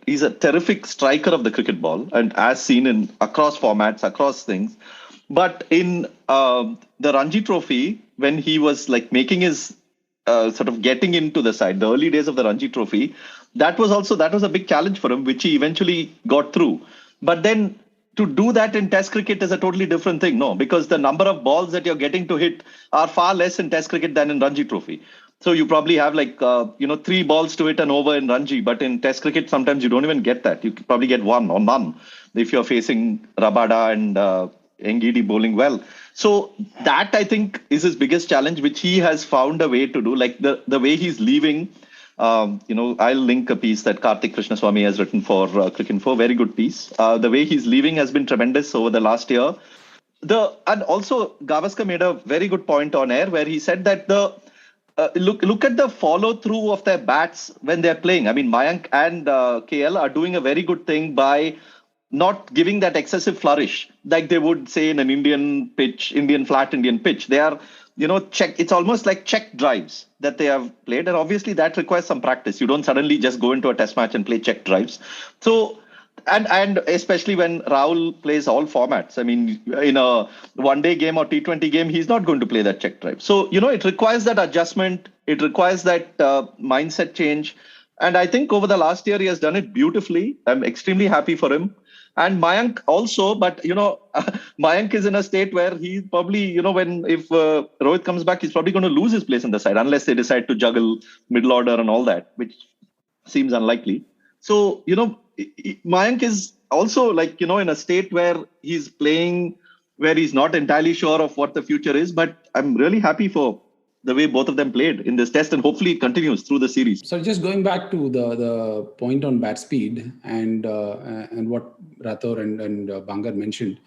he's a terrific striker of the cricket ball, and as seen in across formats, across things. But in the Ranji Trophy, when he was making his sort of getting into the side, the early days of the Ranji Trophy, that was a big challenge for him, which he eventually got through. But then to do that in Test cricket is a totally different thing, no? Because the number of balls that you're getting to hit are far less in Test cricket than in Ranji Trophy. So you probably have 3 balls to hit an over in Ranji, but in Test cricket sometimes you don't even get that. You probably get one or none if you're facing Rabada and Ngidi bowling well. So that, I think, is his biggest challenge, which he has found a way to do. Like the way he's leaving, I'll link a piece that Karthik Krishnaswamy has written for Cricinfo. Very good piece. The way he's leaving has been tremendous over the last year. And also Gavaskar made a very good point on air where he said that look at the follow through of their bats when they're playing. I mean, Mayank and KL are doing a very good thing by not giving that excessive flourish like they would say in an Indian flat Indian pitch. They are, it's almost like check drives that they have played. And obviously that requires some practice. You don't suddenly just go into a test match and play check drives. So, and especially when Rahul plays all formats. I mean, in a one-day game or T20 game, he's not going to play that check drive. So, it requires that adjustment. It requires that mindset change. And I think over the last year, he has done it beautifully. I'm extremely happy for him. And Mayank also, but, Mayank is in a state where he's probably, if Rohit comes back, he's probably going to lose his place in the side unless they decide to juggle middle order and all that, which seems unlikely. So, Mayank is also in a state where he's playing, where he's not entirely sure of what the future is. But I'm really happy for the way both of them played in this test, and hopefully it continues through the series. So just going back to the point on bat speed and what Rathore and Bangar mentioned,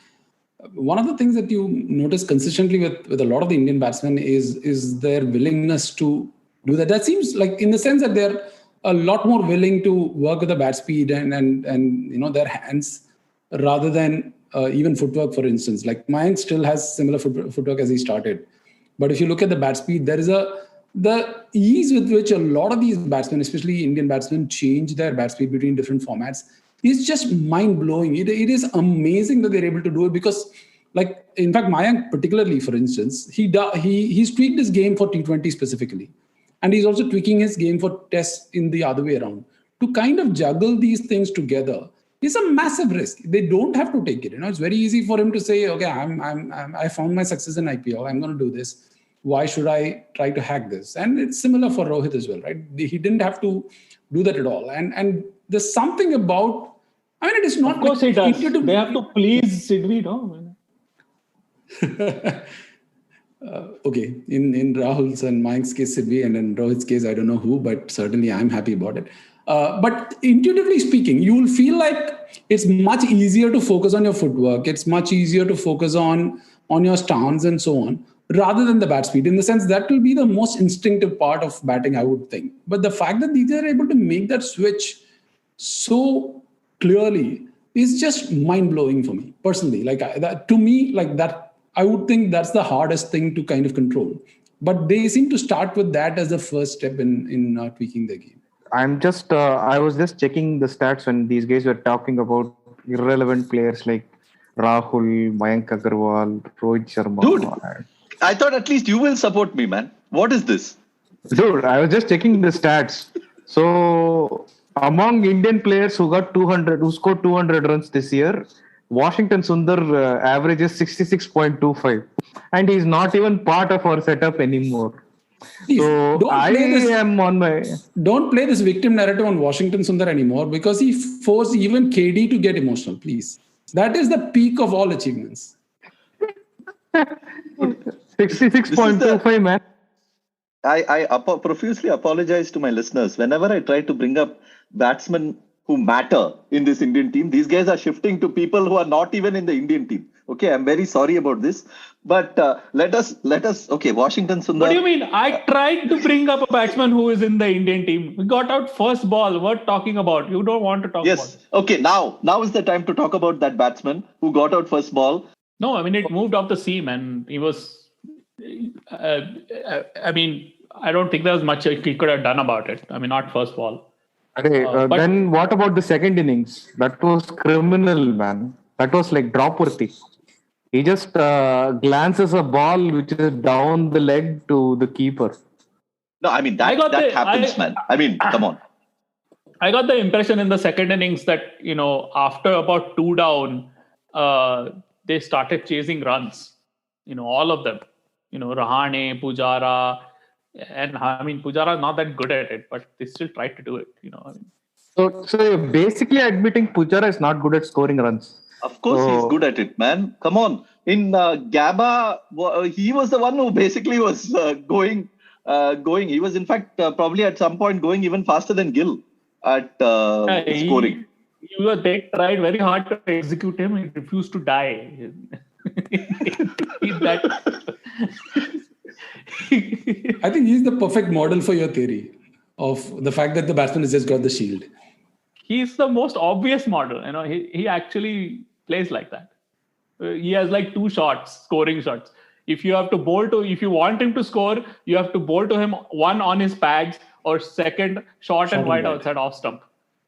one of the things that you notice consistently with a lot of the Indian batsmen is their willingness to do that. That seems like, in the sense that they're a lot more willing to work with the bat speed and their hands rather than even footwork, for instance. Like Mayank still has similar footwork as he started. But if you look at the bat speed, there is the ease with which a lot of these batsmen, especially Indian batsmen, change their bat speed between different formats is just mind-blowing. It is amazing that they're able to do it because, in fact, Mayank particularly, for instance, he's tweaked his game for T20 specifically. And he's also tweaking his game for tests in the other way around. To kind of juggle these things together is a massive risk. They don't have to take it. It's very easy for him to say, okay, I found my success in IPL. I'm going to do this. Why should I try to hack this? And it's similar for Rohit as well, right? He didn't have to do that at all. And there's something about, it is not. Of course he does. They have to please Sidvi, no? Okay, in Rahul's and Mayank's case, Sidvi, and in Rohit's case, I don't know who, but certainly I'm happy about it. But intuitively speaking, you will feel like it's much easier to focus on your footwork. It's much easier to focus on your stance and so on, rather than the bat speed. In the sense that will be the most instinctive part of batting, I would think. But the fact that these are able to make that switch so clearly is just mind-blowing for me personally. I would think that's the hardest thing to kind of control. But they seem to start with that as the first step in tweaking the game. I was just checking the stats when these guys were talking about irrelevant players like Rahul, Mayank Agarwal, Rohit Sharma. Dude, I thought at least you will support me, man. What is this? Dude, I was just checking the stats. So among Indian players who scored 200 runs this year, Washington Sundar averages 66.25, and he's not even part of our setup anymore. Please, so don't play this victim narrative on Washington Sundar anymore, because he forced even KD to get emotional. Please, that is the peak of all achievements. 66.25, man. I profusely apologize to my listeners. Whenever I try to bring up batsmen who matter in this Indian team, these guys are shifting to people who are not even in the Indian team. Okay, I'm very sorry about this, but let us. Okay, Washington Sundar. What do you mean? I tried to bring up a batsman who is in the Indian team. We got out first ball. What talking about? You don't want to talk about. Yes. Okay. Now is the time to talk about that batsman who got out first ball. No, it moved off the seam, and he was. I don't think there was much he could have done about it. Not first ball. Okay, then what about the second innings? That was criminal, man. That was like drop-worthy. He just glances a ball which is down the leg to the keeper. No, I mean, that happens, man. I mean, come on. I got the impression in the second innings that, after about 2 down, they started chasing runs. All of them. Rahane, Pujara, and I mean, Pujara is not that good at it, but they still tried to do it. So you're basically admitting Pujara is not good at scoring runs. Of course, he's good at it, man. Come on. In Gabba, he was the one who basically was going. He was, in fact, probably at some point going even faster than Gill at scoring. They tried very hard to execute him. He refused to die. I think he's the perfect model for your theory of the fact that the batsman has just got the shield. He's the most obvious model. He actually plays like that. He has like 2 shots, scoring shots. If you want him to score, you have to bowl to him, one on his pads or second short and wide outside off stump.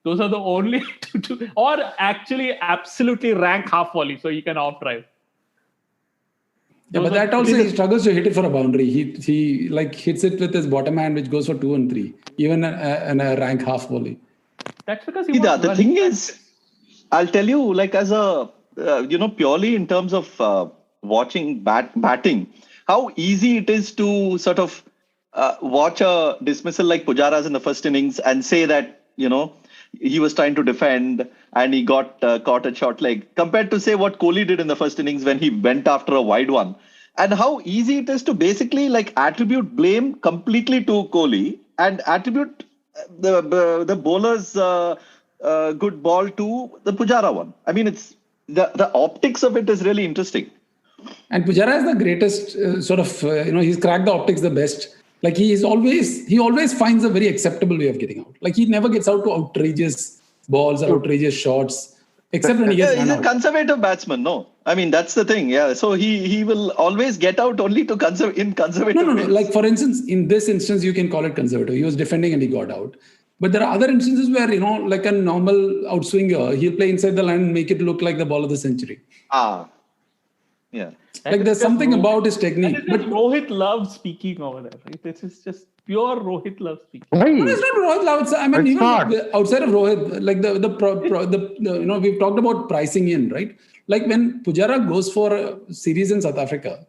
Those are the only 2. Or actually absolutely rank half volley so he can off drive. Yeah, but that also he struggles to hit it for a boundary. He like hits it with his bottom hand, which goes for 2 and 3, even in a rank half volley. That's because the thing is, I'll tell you, like as a purely in terms of watching batting, how easy it is to sort of watch a dismissal like Pujara's in the first innings and say that he was trying to defend and he got caught at short leg, compared to say what Kohli did in the first innings when he went after a wide one, and how easy it is to basically like attribute blame completely to Kohli and attribute the bowler's good ball to the Pujara one. I mean, it's the optics of it is really interesting. And Pujara is the greatest he's cracked the optics the best. Like he always finds a very acceptable way of getting out. Like he never gets out to outrageous balls or outrageous shots, except when he gets he's a conservative batsman. No, I mean that's the thing. Yeah, so he will always get out only to conservative. No. Like for instance, in this instance, you can call it conservative. He was defending and he got out. But there are other instances where like a normal outswinger, he'll play inside the line and make it look like the ball of the century. Yeah. Like there's something about his technique. But Rohit loves speaking over there. Right? This is just pure Rohit love speaking. No, it's not Rohit love. I mean, even outside of Rohit, like the we've talked about pricing in, right? Like when Pujara goes for a series in South Africa,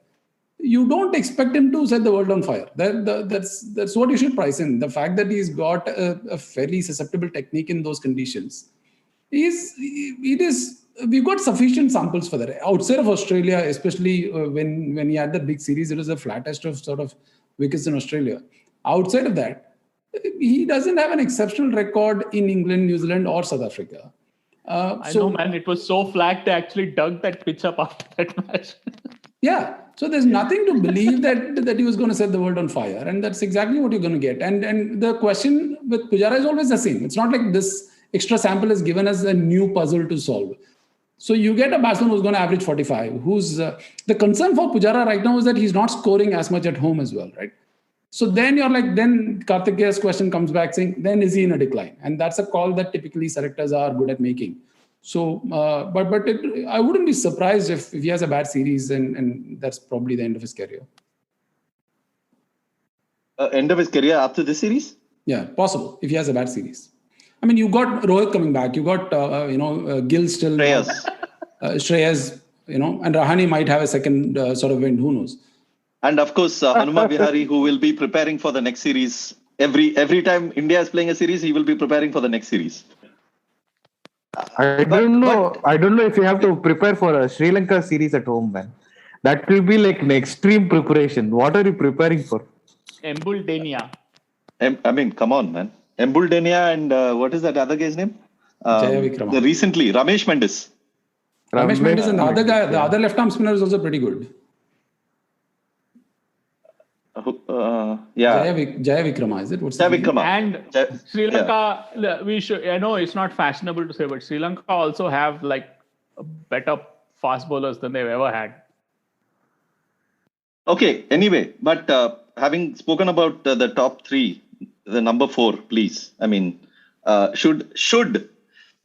you don't expect him to set the world on fire. That's what you should price in. The fact that he's got a fairly susceptible technique in those conditions we've got sufficient samples for that. Outside of Australia, especially when he had that big series, it was the flattest of sort of wickets in Australia. Outside of that, he doesn't have an exceptional record in England, New Zealand, or South Africa. I know, man. It was so flat they actually dug that pitch up after that match. Yeah. So there's nothing to believe that he was going to set the world on fire, and that's exactly what you're going to get. And the question with Pujara is always the same. It's not like this extra sample is given as a new puzzle to solve. So you get a batsman who's going to average 45. Who's the concern for Pujara right now is that he's not scoring as much at home as well, right? So then then Kartikeya's question comes back saying, then is he in a decline? And that's a call that typically selectors are good at making. So, I wouldn't be surprised if he has a bad series and that's probably the end of his career. End of his career after this series? Yeah, possible if he has a bad series. I mean, you got Rohit coming back. You got, Gill still. Shreyas, and Rahane might have a second sort of win. Who knows? And of course, Hanuma Vihari, who will be preparing for the next series. Every time India is playing a series, he will be preparing for the next series. I don't know if you have to prepare for a Sri Lanka series at home, man. That will be like an extreme preparation. What are you preparing for? Embuldenia. I mean, come on, man. Embuldenia and what is that other guy's name? Jaya Vikrama. Recently, Ramesh Mendes. Ramesh Mendes and the other guy, the other left-arm spinner is also pretty good. Yeah. Jaya Vikrama, is it? What's Jaya Vikrama. And Sri Lanka, I know it's not fashionable to say, but Sri Lanka also have like better fast bowlers than they've ever had. Okay, anyway, but having spoken about the top 3, the number 4, please. I mean, should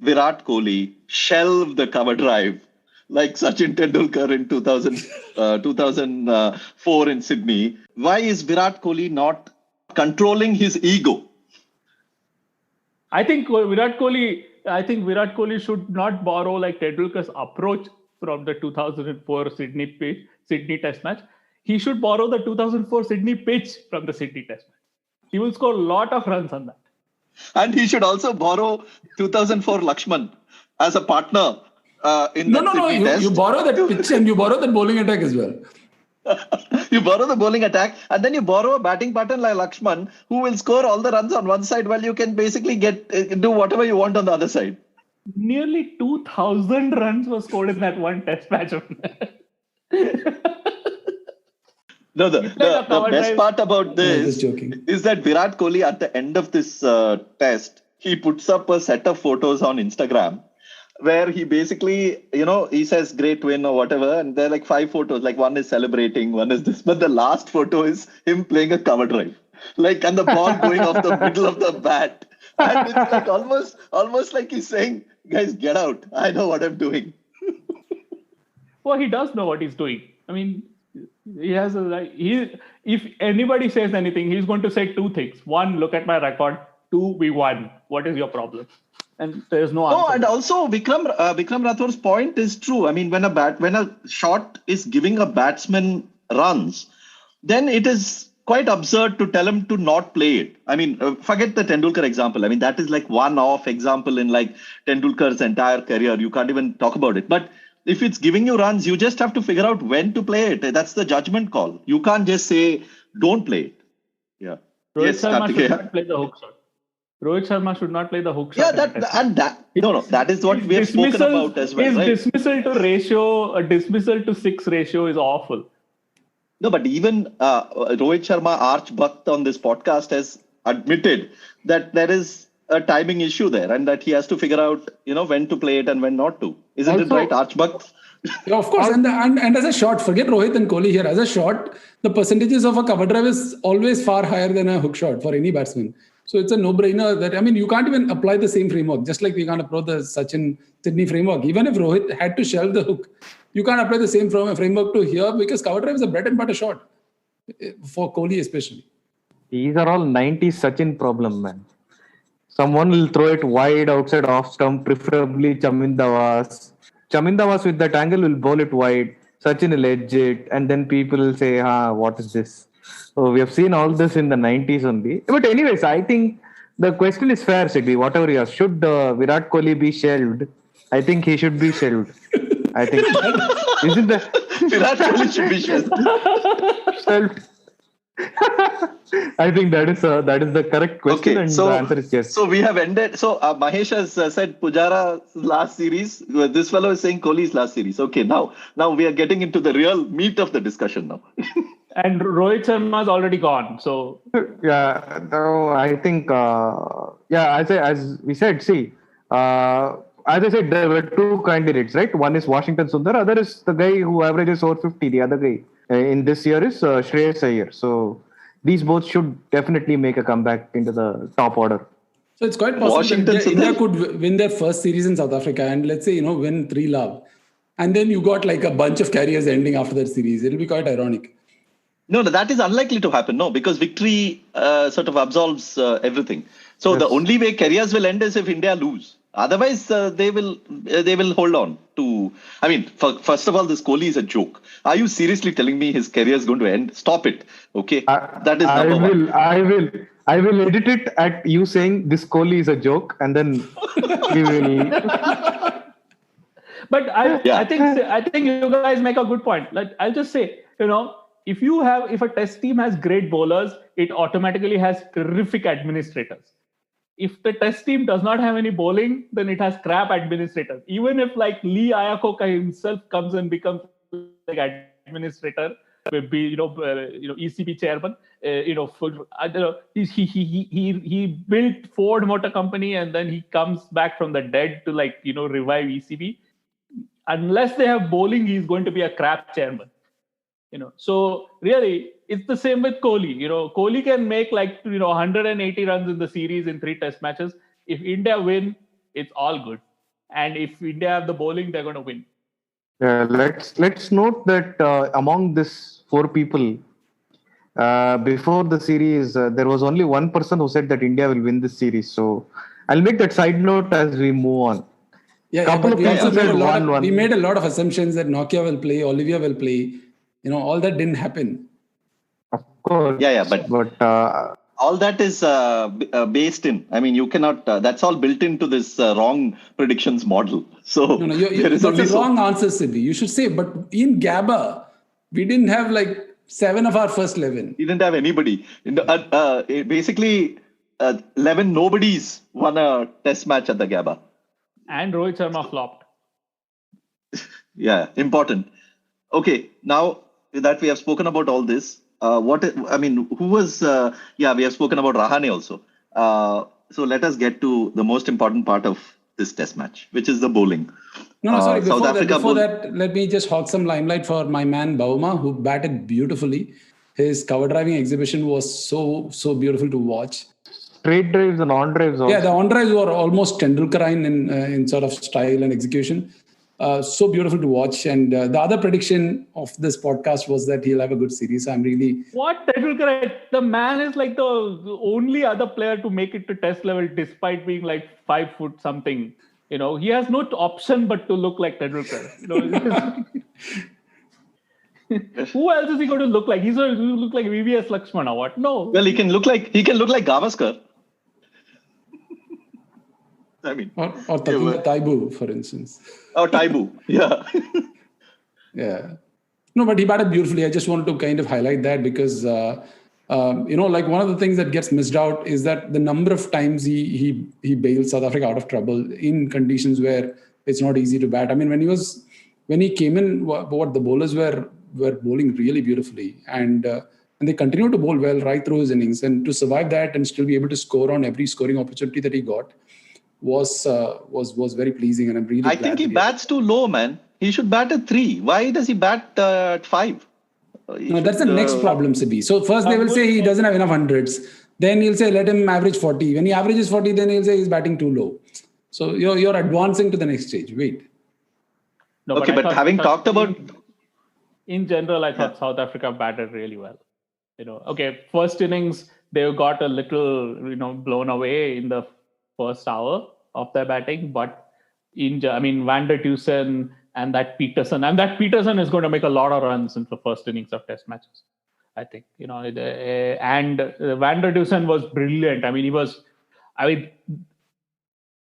Virat Kohli shelve the cover drive like Sachin Tendulkar in 2004 in Sydney? Why is Virat Kohli not controlling his ego. I think Virat Kohli should not borrow like Tendulkar's approach from the 2004 Sydney Test match. He should borrow the 2004 Sydney pitch from the Sydney Test match. He will score a lot of runs on that. And he should also borrow 2004 Lakshman as a partner in the Sydney Test. You borrow that pitch and you borrow that bowling attack as well. You borrow the bowling attack and then you borrow a batting pattern like Lakshman, who will score all the runs on one side while you can basically do whatever you want on the other side. Nearly 2,000 runs were scored in that one Test match. No, the best part about this is that Virat Kohli at the end of this test, he puts up a set of photos on Instagram where he basically, he says great win or whatever. And there are like 5 photos, like one is celebrating, one is this. But the last photo is him playing a cover drive, and the ball going off the middle of the bat. And it's like almost like he's saying, guys, get out. I know what I'm doing. Well, he does know what he's doing. I mean, he has if anybody says anything, he's going to say 2 things. 1, look at my record. 2, we won. What is your problem? And there's no answer. Oh, and also Vikram Rathor's point is true. I mean, when a shot is giving a batsman runs, then it is quite absurd to tell him to not play it. I mean, forget the Tendulkar example. I mean, that is like one-off example in like Tendulkar's entire career. You can't even talk about it. But if it's giving you runs, you just have to figure out when to play it. That's the judgment call. You can't just say, don't play it. Yeah. Rohit Sharma should not play the hook shot. Rohit Sharma should not play the hook shot. Yeah, that is what we have spoken about as well. His right? dismissal to 6 ratio is awful. No, but even Rohit Sharma, Arch Bhakt on this podcast has admitted that there is a timing issue there and that he has to figure out, when to play it and when not to. Isn't it right, Arch Bhakt? Yeah, of course. And as a shot, forget Rohit and Kohli here. As a shot, the percentages of a cover drive is always far higher than a hook shot for any batsman. So it's a no-brainer that, you can't even apply the same framework, just like we can't apply the Sachin Sydney framework. Even if Rohit had to shelve the hook, you can't apply the same framework to here because cover drive is a bread and butter shot for Kohli especially. These are all 90s Sachin problem, man. Someone will throw it wide outside off stump, preferably Chamindavas. Chamindavas with that angle will bowl it wide. Sachin will edge it, and then people will say, what is this? So we have seen all this in the 90s only. But anyways, I think the question is fair, Sigby. Whatever you ask, should Virat Kohli be shelved? I think he should be shelved. I think isn't that Virat Kohli should be shelved? I think that is the correct question, and the answer is yes. So we have ended. So Mahesh has said Pujara's last series. This fellow is saying Kohli's last series. Okay, now we are getting into the real meat of the discussion now. And Rohit Sharma is already gone. So yeah, no, I think as we said, as I said, there were 2 candidates, right? One is Washington Sundar, other is the guy who averages over 50. The other guy in this year is Shreyas Iyer. So these both should definitely make a comeback into the top order. So it's quite possible that India could win their first series in South Africa and let's say, win 3-love. And then you got like a bunch of carriers ending after that series. It'll be quite ironic. No, that is unlikely to happen. No, because victory sort of absolves everything. So the only way careers will end is if India lose. Otherwise, they will hold on to. I mean, first of all, this Kohli is a joke. Are you seriously telling me his career is going to end? Stop it. Okay, that is number one. I will edit it at you saying this Kohli is a joke, and then we will. But I think you guys make a good point. Like I'll just say, if a test team has great bowlers, it automatically has terrific administrators. If the test team does not have any bowling, then it has crap administrators. Even if like Lee Iacocca himself comes and becomes like administrator, be ECB chairman, he built Ford Motor Company and then he comes back from the dead to revive ECB. Unless they have bowling, he's going to be a crap chairman. So really, it's the same with Kohli. Kohli can make 180 runs in the series in 3 test matches. If India win, it's all good. And if India have the bowling, they're going to win. Let's note that among these 4 people, before the series, there was only one person who said that India will win this series. So I'll make that side note as we move on. But we also made a lot of assumptions that Nokia will play, Olivia will play. All that didn't happen. Of course. But all that is based in. I mean, you cannot. That's all built into this wrong predictions model. So that's a wrong answer, Siddhi. You should say, but in Gabba, we didn't have like 7 of our first 11. We didn't have anybody. Basically, 11 nobodies won a test match at the Gabba. And Rohit Sharma flopped. Yeah, important. Okay, now that we have spoken about all this, who was? We have spoken about Rahane also. So let us get to the most important part of this test match, which is the bowling. Sorry. Before that, let me just hog some limelight for my man Bavuma, who batted beautifully. His cover driving exhibition was so beautiful to watch. Straight drives and on drives also. Yeah, the on drives were almost Tendulkarine in sort of style and execution. So beautiful to watch. And the other prediction of this podcast was that he'll have a good series. I'm really... What Tendulkar? The man is like the only other player to make it to test level despite being like 5 foot something. He has no option but to look like Tendulkar. Who else is he going to look like? He's going to look like VVS Lakshmana. What? No. Well, he can look like Gavaskar. I mean, or Taibu, for instance. Or Taibu, yeah. Yeah. No, but he batted beautifully. I just wanted to kind of highlight that because, like one of the things that gets missed out is that the number of times he bailed South Africa out of trouble in conditions where it's not easy to bat. I mean, when he came in, the bowlers were bowling really beautifully and they continued to bowl well right through his innings, and to survive that and still be able to score on every scoring opportunity that he got was very pleasing, and I'm really glad. I think he bats too low, man. He should bat at 3. Why does he bat at 5? That's the next problem, Sibi. So first they will say he doesn't have enough hundreds. Then he'll say let him average 40. When he averages 40, then he'll say he's batting too low. So you're advancing to the next stage. Wait. No, okay, but having talked about... In general, I thought South Africa batted really well. First innings, they got a little, blown away in the first hour of their batting, but Van der Dusen and that Peterson is going to make a lot of runs in the first innings of test matches, I think. And Van der Dusen was brilliant.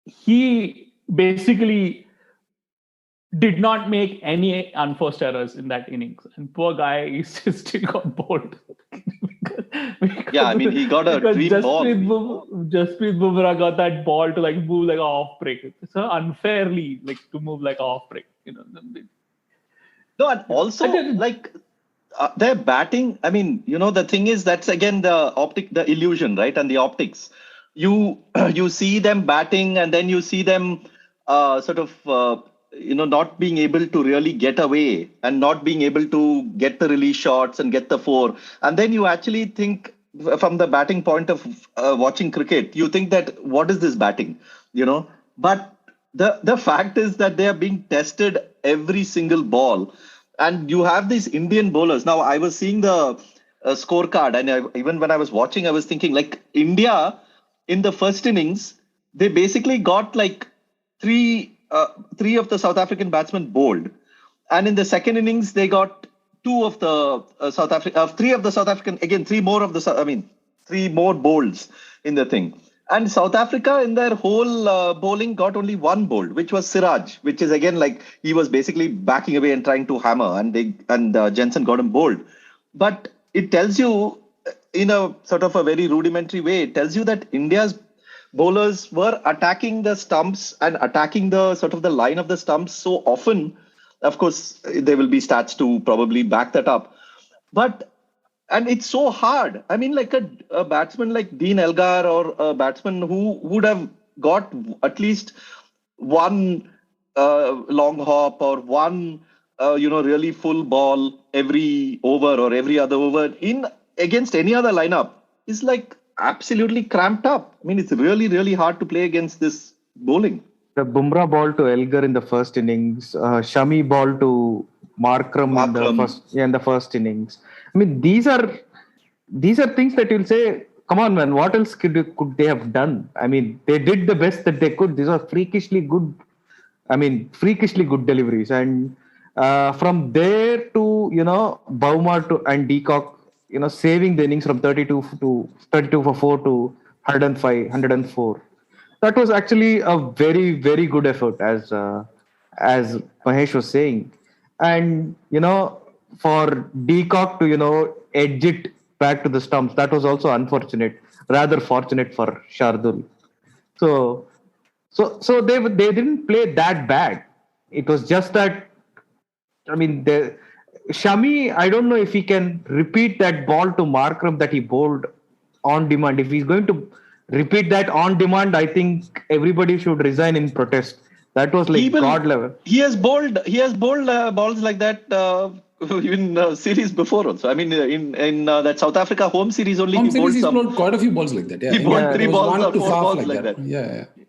He basically did not make any unforced errors in that innings, and poor guy, he still got bowled. He got a dream ball. Jasprit Bumrah got that ball to move like an off break. It's unfairly to move like an off break. No, and also their batting. The thing is that's again the illusion, right? And the optics. You see them batting, and then you see them not being able to really get away and not being able to get the release shots and get the 4. And then you actually think from the batting point of watching cricket, you think that what is this batting, But the fact is that they are being tested every single ball. And you have these Indian bowlers. Now, I was seeing the scorecard, and even when I was watching, I was thinking India in the first innings, they basically got three of the South African batsmen bowled, and in the second innings they got 2 of the three of the South African, again 3 more of the 3 more bowls in the thing. And South Africa in their whole bowling got only 1 bowled, which was Siraj, which is again he was basically backing away and trying to hammer, and Jensen got him bowled. But it tells you in a sort of a very rudimentary way, it tells you that India's bowlers were attacking the stumps and attacking the sort of the line of the stumps so often. Of course, there will be stats to probably back that up. And it's so hard. A batsman like Dean Elgar, or a batsman who would have got at least 1 long hop or 1, really full ball every over or every other over against any other lineup is absolutely cramped up. It's really, really hard to play against this bowling. The Bumrah ball to Elgar in the first innings, Shami ball to Markram in the first innings. These are these are things that you'll say, come on, man, what else could they have done? I mean, they did the best that they could. These are freakishly good deliveries. And from there to, Bavuma and de Kock, saving the innings from 32 for 4 to 105, 104. That was actually a very, very good effort, as Mahesh was saying. And, for de Kock to, edge it back to the stumps, that was also unfortunate, rather fortunate for Shardul. So they didn't play that bad. It was just that, I mean, Shami, I don't know if he can repeat that ball to Markram that he bowled on demand. If he's going to repeat that on demand, I think everybody should resign in protest. That was like God level. He has bowled balls like that even series before also. I mean, in that South Africa home series only, he bowled quite a few balls like that. Yeah, he bowled 3 balls or 4 balls like that.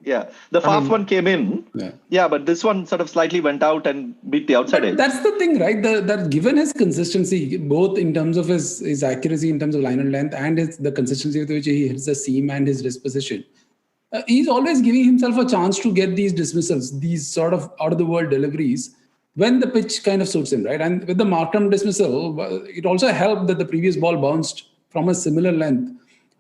Yeah. The Faf one came in. Yeah, but this one sort of slightly went out and beat the outside edge. That's the thing, right? That given his consistency, both in terms of his accuracy, in terms of line and length, and the consistency with which he hits the seam and his wrist position, he's always giving himself a chance to get these dismissals, these sort of out-of-the-world deliveries, when the pitch kind of suits him, right? And with the Markram dismissal, it also helped that the previous ball bounced from a similar length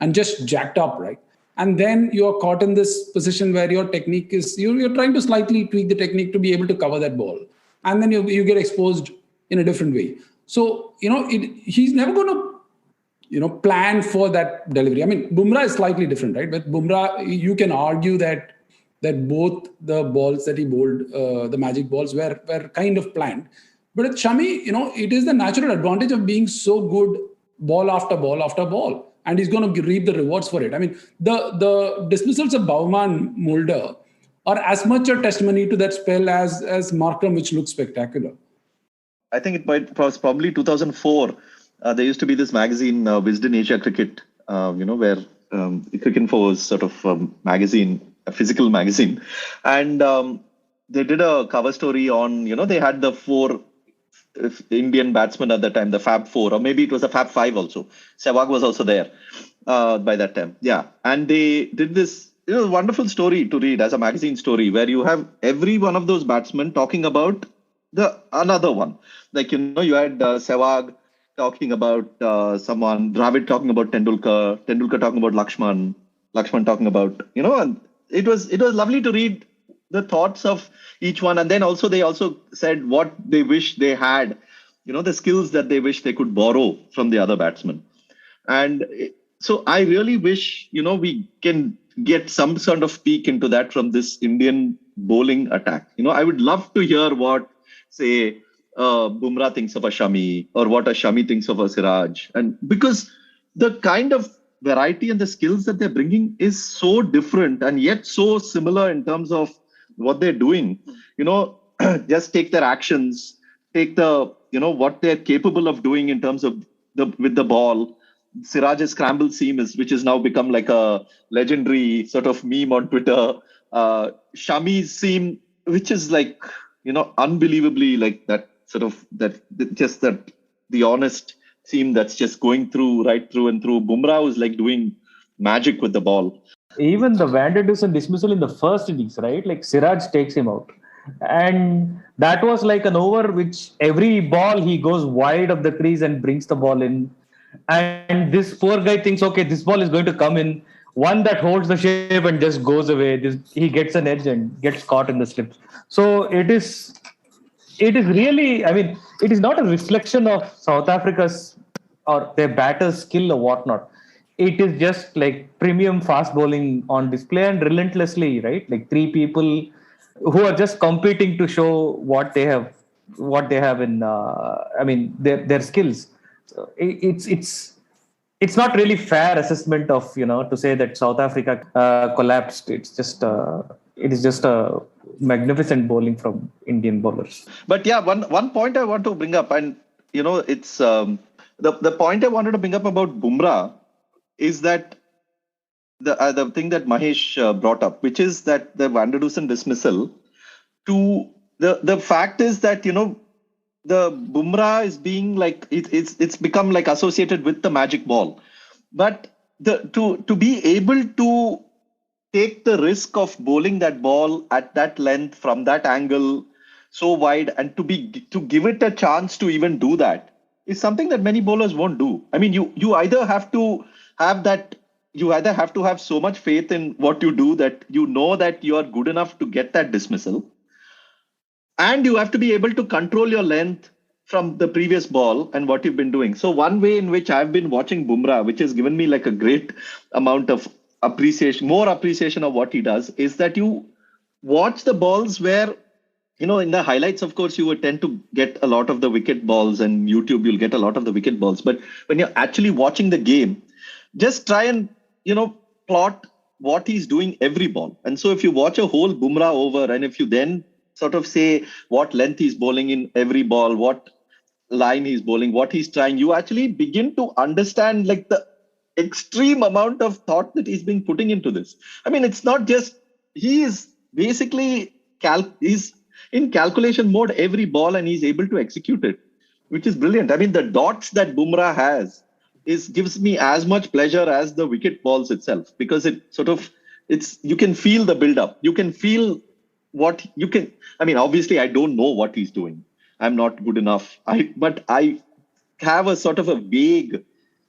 and just jacked up, right? And then you're caught in this position where your technique is, you're trying to slightly tweak the technique to be able to cover that ball. And then you get exposed in a different way. So, he's never going to, plan for that delivery. I mean, Bumrah is slightly different, right? With Bumrah, you can argue that both the balls that he bowled, the magic balls, were kind of planned. But with Shami, it is the natural advantage of being so good ball after ball after ball. And he's going to reap the rewards for it. I mean, the dismissals of Bavuma and Mulder are as much a testimony to that spell as Markram, which looks spectacular. I think it was probably 2004. There used to be this magazine, Wisden Asia Cricket, where Cricinfo was sort of magazine, a physical magazine. And they did a cover story on, they had the 4 Indian batsmen at the time, the Fab 4, or maybe it was a Fab 5 also. Sehwag was also there by that time. Yeah. And they did this, wonderful story to read as a magazine story where you have every one of those batsmen talking about another one. Like, you had Sehwag talking about someone, Dravid talking about Tendulkar talking about Lakshman talking about, and it was lovely to read the thoughts of each one. And then they also said what they wish they had, the skills that they wish they could borrow from the other batsmen. And so I really wish, we can get some sort of peek into that from this Indian bowling attack. I would love to hear what, say, Bumrah thinks of a Shami, or what a Shami thinks of a Siraj. And because the kind of variety and the skills that they're bringing is so different and yet so similar in terms of what they're doing, just take their actions, take what they're capable of doing in terms of with the ball. Siraj's scramble seam which has now become like a legendary sort of meme on Twitter. Shami's seam, which is like, unbelievably like that sort of the honest seam that's just going right through and through. Bumrah was like doing magic with the ball. Even the Van der Dussen dismissal in the first innings, right? Like Siraj takes him out. And that was like an over which every ball he goes wide of the crease and brings the ball in. And this poor guy thinks, okay, this ball is going to come in. One that holds the shape and just goes away. He gets an edge and gets caught in the slips. So it is really, I mean, it is not a reflection of South Africa's or their batter's skill or whatnot. It is just like premium fast bowling on display and relentlessly, right? Like 3 people who are just competing to show what they have in, their skills. So it's not really fair assessment of, to say that South Africa collapsed. It is just a magnificent bowling from Indian bowlers. But yeah, one point I want to bring up, and it's the point I wanted to bring up about Bumrah is that the thing that Mahesh brought up, which is that the Van der Dussen dismissal, to the fact is that the Bumrah is being like it's become like associated with the magic ball. But to be able to take the risk of bowling that ball at that length from that angle so wide, and to give it a chance to even do that is something that many bowlers won't do. I mean, you either have to have that, you either have to have so much faith in what you do that you know that you are good enough to get that dismissal, and you have to be able to control your length from the previous ball and what you've been doing. So one way in which I've been watching Bumrah, which has given me like a great amount of appreciation, more appreciation of what he does, is that you watch the balls where, in the highlights, of course, you would tend to get a lot of the wicket balls, and YouTube, you'll get a lot of the wicket balls. But when you're actually watching the game, just try and, plot what he's doing every ball. And so if you watch a whole Bumrah over, and if you then sort of say what length he's bowling in every ball, what line he's bowling, what he's trying, you actually begin to understand like the extreme amount of thought that he's been putting into this. I mean, it's not just, he is basically he's in calculation mode every ball, and he's able to execute it, which is brilliant. I mean, the dots that Bumrah has gives me as much pleasure as the wicket balls itself, because you can feel the build up. You can feel obviously I don't know what he's doing. I'm not good enough. But I have a sort of a vague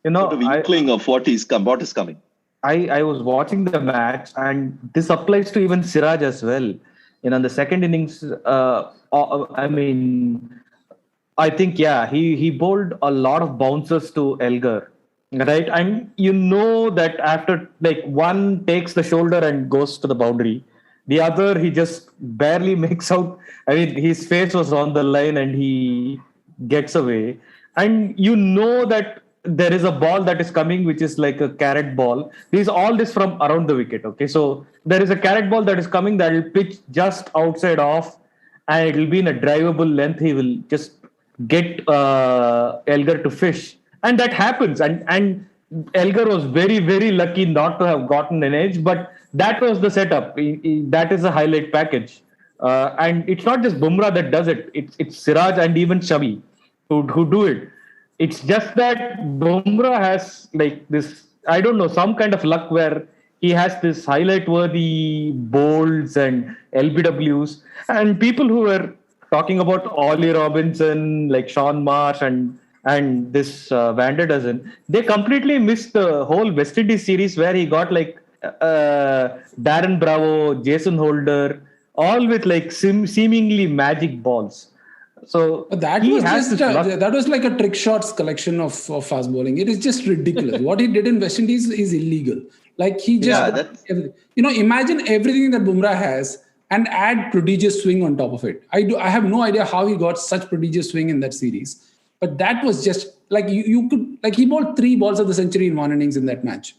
inkling of what is coming. I was watching the match, and this applies to even Siraj as well. In the second innings, I think, he bowled a lot of bouncers to Elgar, right? And that after like one takes the shoulder and goes to the boundary, the other he just barely makes out. I mean, his face was on the line and he gets away. And that there is a ball that is coming, which is like a carrot ball. All this from around the wicket. Okay, so there is a carrot ball that is coming that will pitch just outside off, and it will be in a drivable length. He will just get Elgar to fish, and that happens. And Elgar was very, very lucky not to have gotten an edge, but that was the setup. That is a highlight package. And it's not just Bumrah that does it. It's Siraj and even Shami who do it. It's just that Bumrah has like this, I don't know, some kind of luck where he has this highlight-worthy bolds and LBWs. And people who were talking about Ollie Robinson, like Sean Marsh and this Van der Dussen, they completely missed the whole West Indies series where he got like Darren Bravo, Jason Holder, all with like seemingly magic balls. So that was like a trick shots collection of fast bowling. It is just ridiculous. What he did in West Indies is illegal. Like he just, imagine everything that Bumrah has and add prodigious swing on top of it. I have no idea how he got such prodigious swing in that series. But that was just like you could, like he bowled 3 balls of the century in one innings in that match.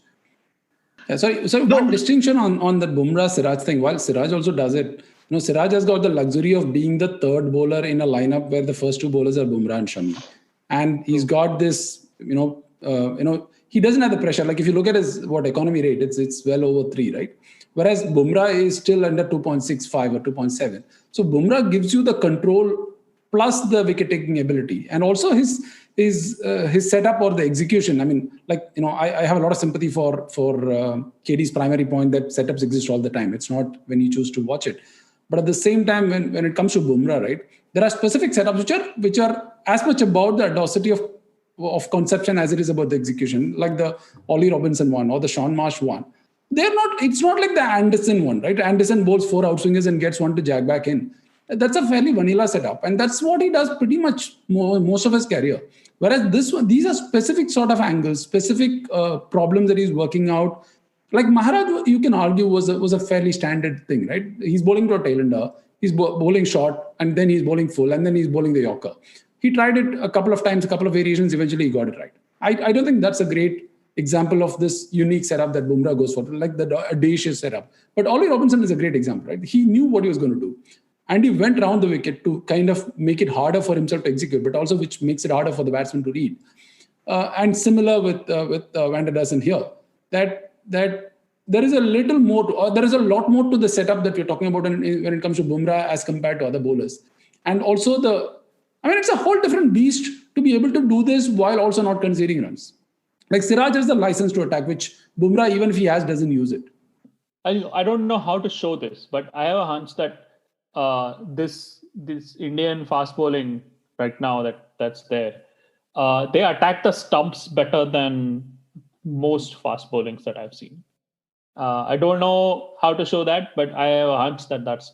One distinction on the Bumrah Siraj thing. While Siraj also does it, Siraj has got the luxury of being the third bowler in a lineup where the first 2 bowlers are Bumrah and Shami, and he's got this, he doesn't have the pressure. Like if you look at his economy rate, it's well over 3, right? Whereas Bumrah is still under 2.65 or 2.7. So Bumrah gives you the control plus the wicket taking ability, and also his setup or the execution. I mean, I have a lot of sympathy for KD's primary point that setups exist all the time. It's not when you choose to watch it. But at the same time, when it comes to Bumrah, right, there are specific setups which are as much about the audacity of conception as it is about the execution, like the Ollie Robinson one or the Sean Marsh one. It's not like the Anderson one, right? Anderson bowls 4 outswingers and gets 1 to jack back in. That's a fairly vanilla setup, and that's what he does pretty much most of his career. Whereas these are specific sort of angles, specific problems that he's working out. Like Maharaj, you can argue was a fairly standard thing, right? He's bowling to a tail-ender, he's bowling short, and then he's bowling full, and then he's bowling the Yorker. He tried it a couple of times, a couple of variations. Eventually, he got it right. I don't think that's a great example of this unique setup that Bumrah goes for, like the audacious setup. But Ollie Robinson is a great example, right? He knew what he was going to do. And he went around the wicket to kind of make it harder for himself to execute, but also which makes it harder for the batsman to read. And similar with Van der Dussen here, that there is a little more, there is a lot more to the setup that we're talking about when it comes to Bumrah as compared to other bowlers. And also it's a whole different beast to be able to do this while also not conceding runs. Like Siraj has the license to attack, which Bumrah, even if he has, doesn't use it. I don't know how to show this, but I have a hunch that this Indian fast bowling right now that's there, they attack the stumps better than most fast bowlings that I've seen. I don't know how to show that, but I have a hunch that that's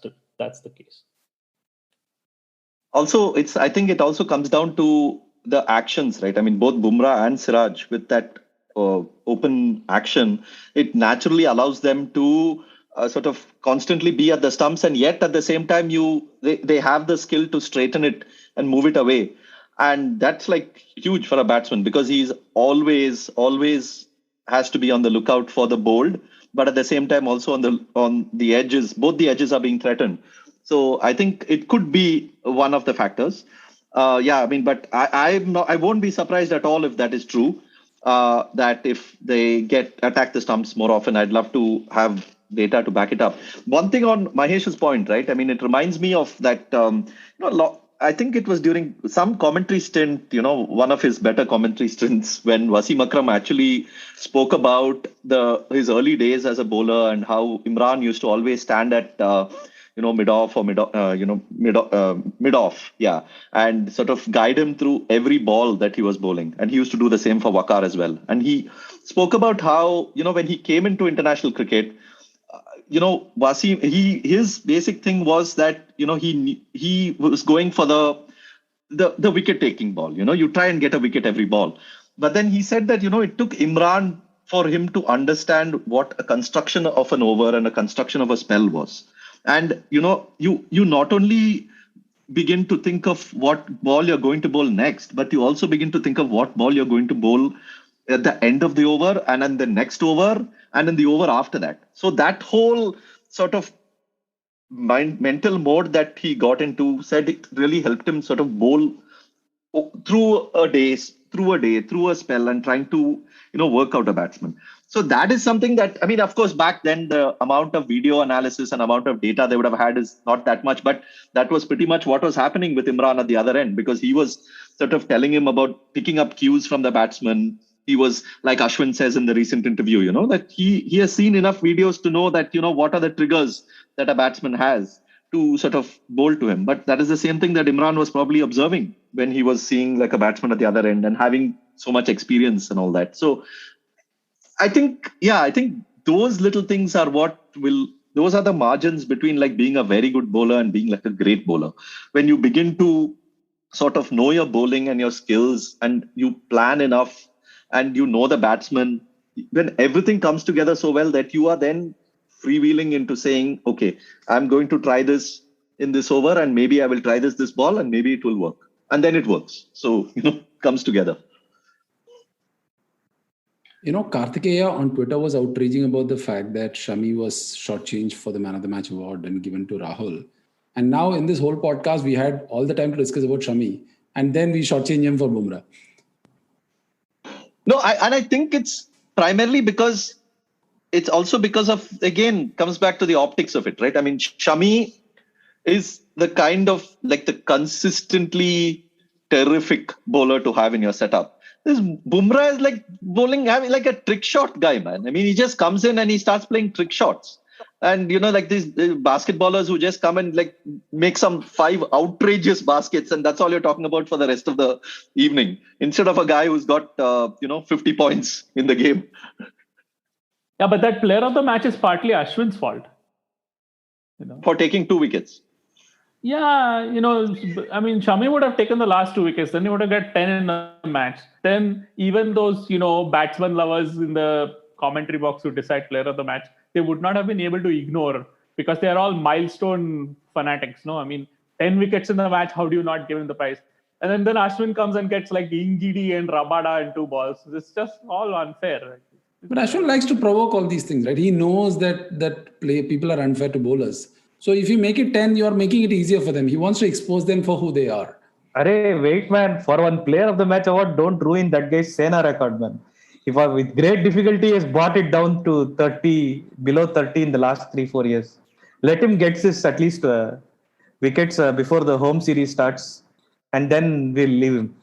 the case. Also, I think it also comes down to the actions, right? I mean, both Bumrah and Siraj with that open action, it naturally allows them to sort of constantly be at the stumps, and yet at the same time, they have the skill to straighten it and move it away, and that's like huge for a batsman because he's always has to be on the lookout for the bowled, but at the same time also on the edges, both the edges are being threatened. So I think it could be one of the factors. Yeah, I mean, but I won't be surprised at all if that is true. That if they attack the stumps more often, I'd love to have data to back it up. One thing on Mahesh's point, right? I mean, it reminds me of that. I think it was during some commentary stint, one of his better commentary stints when Wasim Akram actually spoke about his early days as a bowler and how Imran used to always stand at mid-off or mid-off, yeah, and sort of guide him through every ball that he was bowling. And he used to do the same for Waqar as well. And he spoke about how, when he came into international cricket, Wasim, his basic thing was that, he was going for the wicket-taking ball. You try and get a wicket every ball. But then he said that, it took Imran for him to understand what a construction of an over and a construction of a spell was. And, you not only begin to think of what ball you're going to bowl next, but you also begin to think of what ball you're going to bowl at the end of the over and then the next over and then the over after that. So that whole sort of mental mode that he got into said it really helped him sort of bowl through a spell and trying to, work out a batsman. So that is something that, I mean, of course, back then, the amount of video analysis and amount of data they would have had is not that much, but that was pretty much what was happening with Imran at the other end, because he was sort of telling him about picking up cues from the batsman. He was, like Ashwin says in the recent interview, that he has seen enough videos to know that, what are the triggers that a batsman has to sort of bowl to him. But that is the same thing that Imran was probably observing when he was seeing like a batsman at the other end and having so much experience and all that. So I think those little things are those are the margins between like being a very good bowler and being like a great bowler. When you begin to sort of know your bowling and your skills and you plan enough and the batsman, when everything comes together so well that you are then freewheeling into saying, okay, I'm going to try this in this over and maybe I will try this ball and maybe it will work. And then it works. So, comes together. Kartikeya on Twitter was outraging about the fact that Shami was shortchanged for the Man of the Match award and given to Rahul. And now in this whole podcast, we had all the time to discuss about Shami. And then we shortchanged him for Bumrah. No, I think it's primarily because it's also because of, again, comes back to the optics of it, right? I mean, Shami is the kind of like the consistently terrific bowler to have in your setup. This Bumrah is like bowling, having like a trick shot guy, man. I mean, he just comes in and he starts playing trick shots. And, like these basketballers who just come and like make some 5 outrageous baskets. And that's all you're talking about for the rest of the evening. Instead of a guy who's got, 50 points in the game. Yeah, but that player of the match is partly Ashwin's fault. For taking 2 wickets. Yeah, I mean, Shami would have taken the last 2 wickets. Then he would have got 10 in the match. Then even those, batsman lovers in the commentary box who decide player of the match, they would not have been able to ignore because they are all milestone fanatics. No, I mean, 10 wickets in the match. How do you not give him the prize? And then Ashwin comes and gets like Ingidi and Rabada and 2 balls. It's just all unfair. Right? But Ashwin likes to provoke all these things, right? He knows that people are unfair to bowlers. So if you make it 10, you are making it easier for them. He wants to expose them for who they are. Array, wait, man. For one player of the match award, don't ruin that guy's Sena record, man. If with great difficulty has brought it down to 30, below 30 in the last 3-4 years. Let him get this at least before the home series starts, and then we'll leave him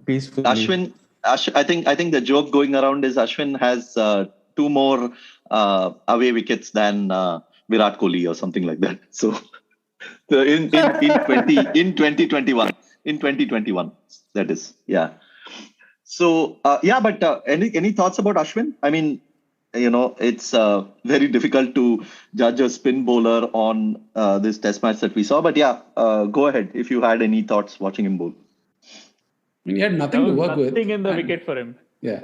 peacefully. I think the joke going around is Ashwin has 2 more away wickets than Virat Kohli or something like that. So in 2021, that is, yeah. So but any thoughts about Ashwin? I mean, it's very difficult to judge a spin bowler on this test match that we saw. But go ahead if you had any thoughts watching him bowl. I mean, he had nothing to work with. Nothing in the wicket for him. Yeah.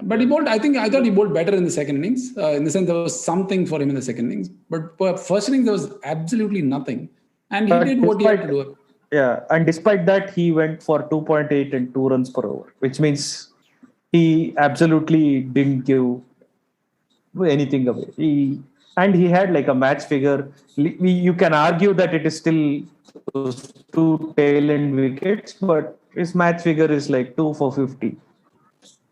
But he bowled, I thought he bowled better in the second innings. In the sense there was something for him in the second innings. But first innings, there was absolutely nothing. And he did what he had to do. Yeah. And despite that, he went for 2.8 and 2 runs per over, which means he absolutely didn't give anything away. He had like a match figure. You can argue that it is still those 2 tail end wickets, but his match figure is like 2 for 50,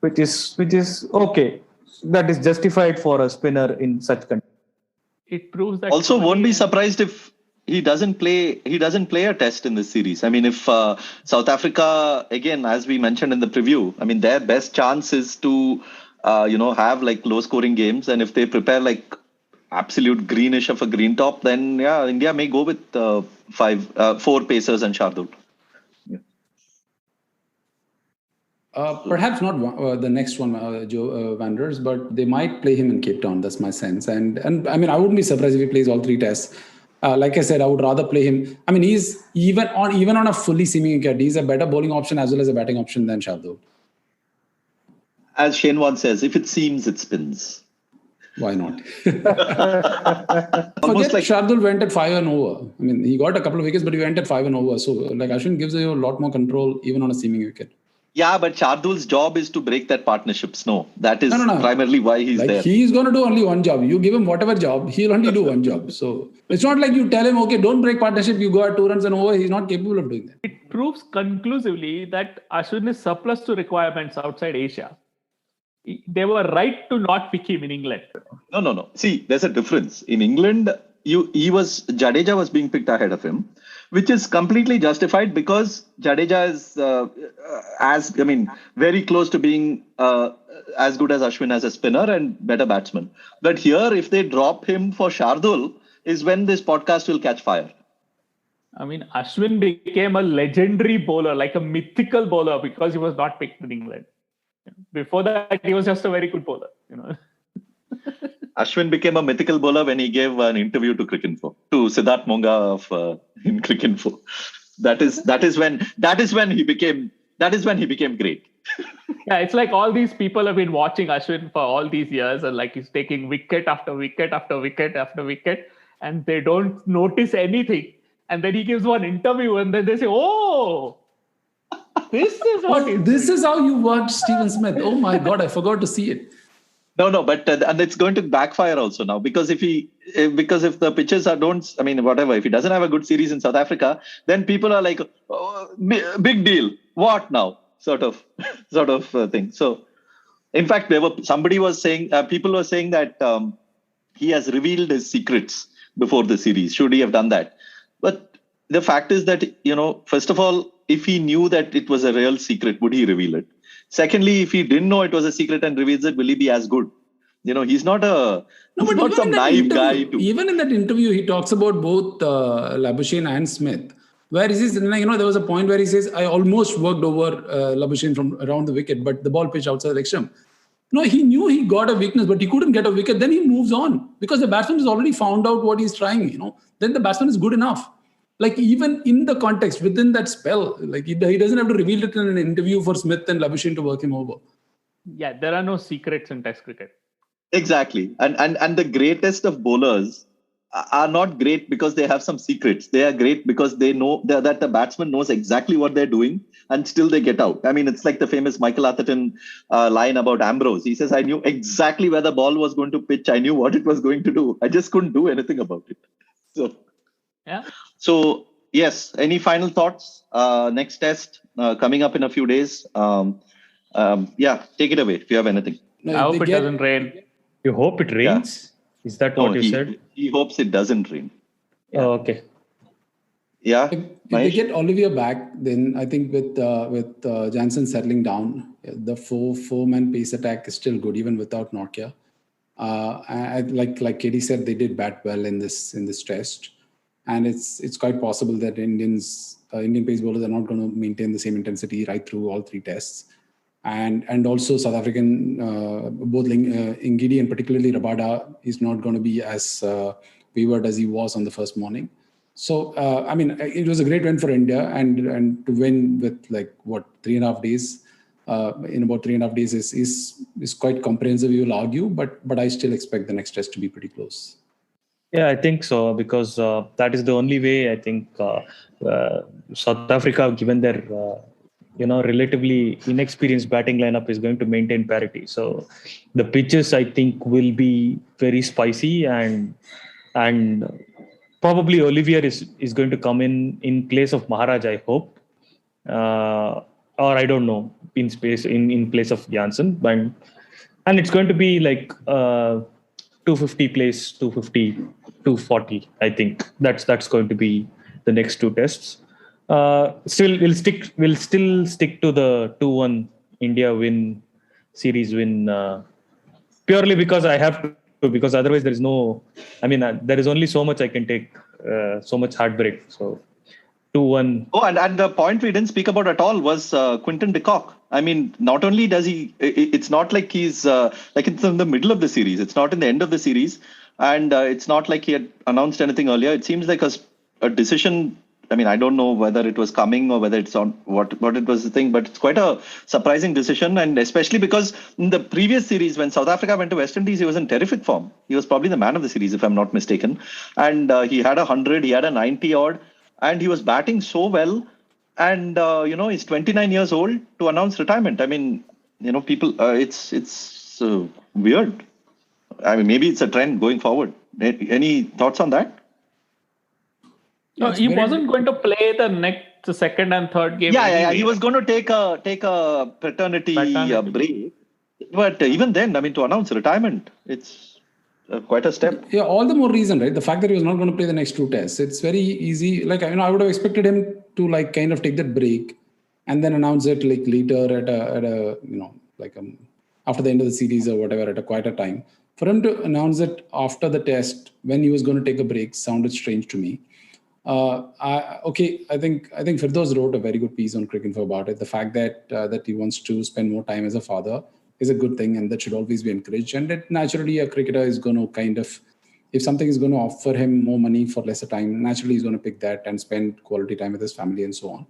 which is okay. That is justified for a spinner in such conditions. It proves that. Also, won't be surprised if he doesn't play a test in this series. I mean, if South Africa, again, as we mentioned in the preview, I mean, their best chance is to have like low scoring games, and if they prepare like absolute greenish of a green top, then India may go with 4 pacers and Shardul. Perhaps not the next one, Joe Wanderers, but they might play him in Cape Town. That's my sense. And I mean, I wouldn't be surprised if he plays all 3 tests. Like I said, I would rather play him. I mean, he's even on a fully seaming wicket, he's a better bowling option as well as a batting option than Shardul. As Shane once says, if it seems, it spins. Why not? Forget Shardul went at 5 and over. I mean, he got a couple of wickets, but he went at 5 and over. So, like, Ashwin gives you a lot more control even on a seaming wicket. Yeah, but Shardul's job is to break that partnership. No, that is primarily why he's there. He's going to do only one job. You give him whatever job, he'll only do one job. So it's not like you tell him, okay, don't break partnership. You go at 2 runs and over. He's not capable of doing that. It proves conclusively that Ashwin is surplus to requirements outside Asia. They were right to not pick him in England. No. See, there's a difference. In England, Jadeja was being picked ahead of him, which is completely justified because Jadeja is very close to being as good as Ashwin as a spinner and better batsman. But here, if they drop him for Shardul, is when this podcast will catch fire. I mean, Ashwin became a legendary bowler, like a mythical bowler, because he was not picked in England. Before that, he was just a very good bowler. Ashwin became a mythical bowler when he gave an interview to Cricinfo, to Siddharth Monga in Cricinfo. That is when he became great. Yeah, it's like all these people have been watching Ashwin for all these years, and like he's taking wicket after wicket after wicket after wicket, and they don't notice anything. And then he gives one interview, and then they say, "Oh, this is what this is how you worked Stephen Smith." Oh my God, I forgot to see it. No, but and it's going to backfire also now because if the pitches if he doesn't have a good series in South Africa, then people are like, oh, big deal, what now, sort of thing. So, in fact, people were saying that he has revealed his secrets before the series. Should he have done that? But the fact is that first of all, if he knew that it was a real secret, would he reveal it? Secondly, if he didn't know it was a secret and reveals it, will he be as good? He's not some naive guy. Even in that interview, he talks about both Labuschagne and Smith, where he says, there was a point where he says, I almost worked over Labuschagne from around the wicket, but the ball pitched outside the leg stump. No, he knew he got a weakness, but he couldn't get a wicket. Then he moves on because the batsman has already found out what he's trying. Then the batsman is good enough. Like even in the context, within that spell, like he doesn't have to reveal it in an interview for Smith and Labuschagne to work him over. Yeah, there are no secrets in Test cricket. Exactly. And the greatest of bowlers are not great because they have some secrets. They are great because they know that the batsman knows exactly what they're doing and still they get out. I mean, it's like the famous Michael Atherton line about Ambrose. He says, I knew exactly where the ball was going to pitch. I knew what it was going to do. I just couldn't do anything about it. So, yeah. So, yes, any final thoughts? Next test coming up in a few days. Take it away if you have anything. I hope it doesn't rain. You hope it rains? Yeah. Is that what you said? He hopes it doesn't rain. Yeah. Oh, okay. Yeah, If they get Olivia back, then I think with Jansen settling down, the four-man pace attack is still good even without Nokia. Like Katie said, they did bat well in this test, and it's quite possible that Indian pace bowlers are not going to maintain the same intensity right through all three tests, and also South African both Ngidi and particularly Rabada is not going to be as wavered as he was on the first morning. So I mean, it was a great win for India, and to win with 3.5 days. In about 3.5 days is quite comprehensive, you will argue, but I still expect the next test to be pretty close. Yeah, I think so, because that is the only way I think South Africa, given their relatively inexperienced batting lineup, is going to maintain parity. So the pitches, I think, will be very spicy, and probably Olivier is going to come in place of Maharaj, I hope, or I don't know, in place of Janssen, and it's going to be like 250 plays, 250, 240. I think that's going to be the next two tests. Still, we'll still stick to the 2-1 India series win, purely because I have to, because otherwise there is no. I mean, there is only so much I can take, so much heartbreak. So 2-1. Oh, and the point we didn't speak about at all was Quinton de Kock. I mean, not only does he, it's not like he's like it's in the middle of the series. It's not in the end of the series, and it's not like he had announced anything earlier. It seems like a decision. I mean, I don't know whether it was coming or whether it's on what it was the thing, but it's quite a surprising decision, and especially because in the previous series when South Africa went to West Indies, he was in terrific form. He was probably the man of the series, if I'm not mistaken, and he had 100, he had a 90 odd. And he was batting so well, and he's 29 years old to announce retirement. I mean, people, it's weird. I mean, maybe it's a trend going forward. Any thoughts on that? No, he wasn't going to play the second and third game. Yeah, anyway. He was going to take a paternity break, but even then, I mean, to announce retirement, it's quite a step. Yeah, all the more reason, right? The fact that he was not going to play the next two tests, it's very easy. I would have expected him to kind of take that break and then announce it later at a after the end of the series or whatever, at a quieter time. For him to announce it after the test when he was going to take a break sounded strange to me. I think Firdaus wrote a very good piece on Cricinfo about it. The fact that he wants to spend more time as a father is a good thing, and that should always be encouraged. And that naturally a cricketer is going to kind of, if something is going to offer him more money for lesser time, naturally he's going to pick that and spend quality time with his family and so on.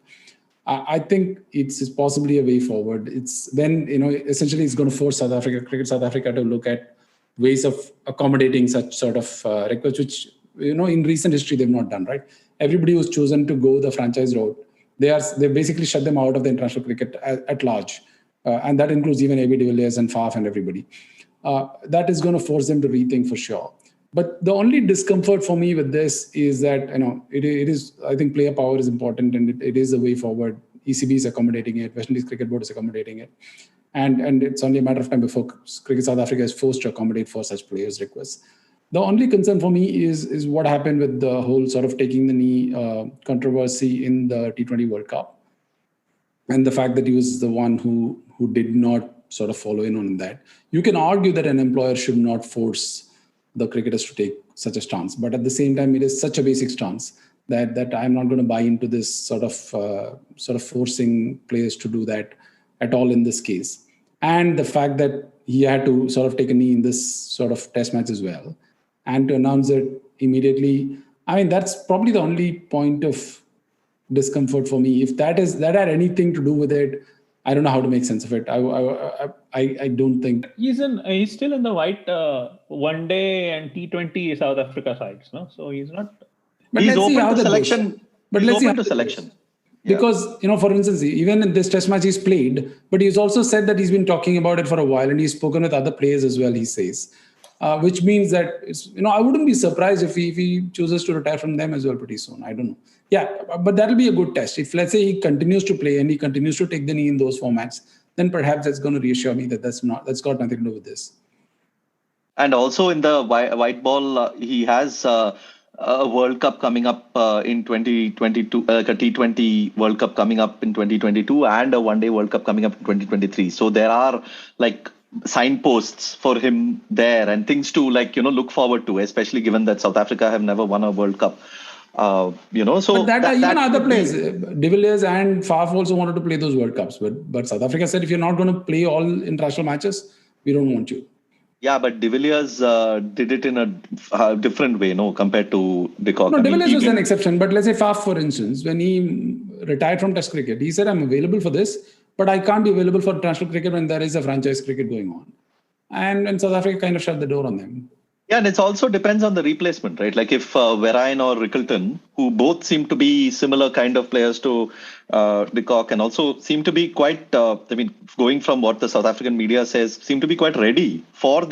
I think it's possibly a way forward. It's then, essentially it's going to force South Africa to look at ways of accommodating such sort of requests, which, in recent history they've not done, right? Everybody who's chosen to go the franchise route, they basically shut them out of the international cricket at large. And that includes even A.B. de Villiers and Faf and everybody. That is going to force them to rethink for sure. But the only discomfort for me with this is that, it is, I think player power is important, and it is a way forward. ECB is accommodating it. West Indies Cricket Board is accommodating it. And it's only a matter of time before Cricket South Africa is forced to accommodate for such players' requests. The only concern for me is what happened with the whole sort of taking the knee controversy in the T20 World Cup. And the fact that he was the one who did not sort of follow in on that. You can argue that an employer should not force the cricketers to take such a stance. But at the same time, it is such a basic stance that I'm not going to buy into this sort of forcing players to do that at all in this case. And the fact that he had to sort of take a knee in this sort of test match as well. And to announce it immediately, I mean, that's probably the only point of discomfort for me. If that had anything to do with it, I don't know how to make sense of it. I don't think he's still in the white one day and T20 South Africa sides, no? So he's not. But he's open to selection. But let's see how to selection. Because, for instance, even in this test match he's played, but he's also said that he's been talking about it for a while, and he's spoken with other players as well, he says. Which means that, I wouldn't be surprised if he chooses to retire from them as well pretty soon. I don't know. Yeah, but that'll be a good test. If, let's say, he continues to play and he continues to take the knee in those formats, then perhaps that's going to reassure me that that's got nothing to do with this. And also in the white ball, he has a World Cup coming up in 2022, a T20 World Cup coming up in 2022, and a One Day World Cup coming up in 2023. So there are like signposts for him there and things to look forward to, especially given that South Africa have never won a World Cup. So but even that other could players, be- De Villiers and Faf also wanted to play those World Cups, but South Africa said if you're not going to play all international matches, we don't want you. Yeah, but De Villiers did it in a different way, compared to De Kock. No, I De mean, Villiers was an exception. But let's say Faf, for instance, when he retired from Test cricket, he said, "I'm available for this, but I can't be available for international cricket when there is a franchise cricket going on." And South Africa kind of shut the door on them. Yeah, and it also depends on the replacement, right? Like if Rahane or Rickleton, who both seem to be similar kind of players to De Kock, and also seem to be quite, going from what the South African media says, seem to be quite ready for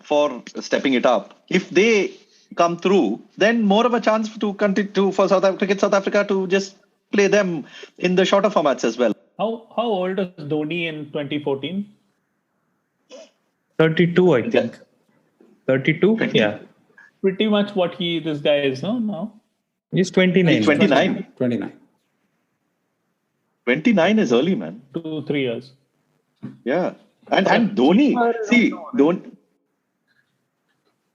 for stepping it up. If they come through, then more of a chance to continue for South Africa to just play them in the shorter formats as well. How old is Dhoni in 2014? 32, I think. 32? Yeah. Pretty much what this guy is now. He's 29. He's 29. 29. 29 is early, man. 2-3 years. Yeah. And Dhoni,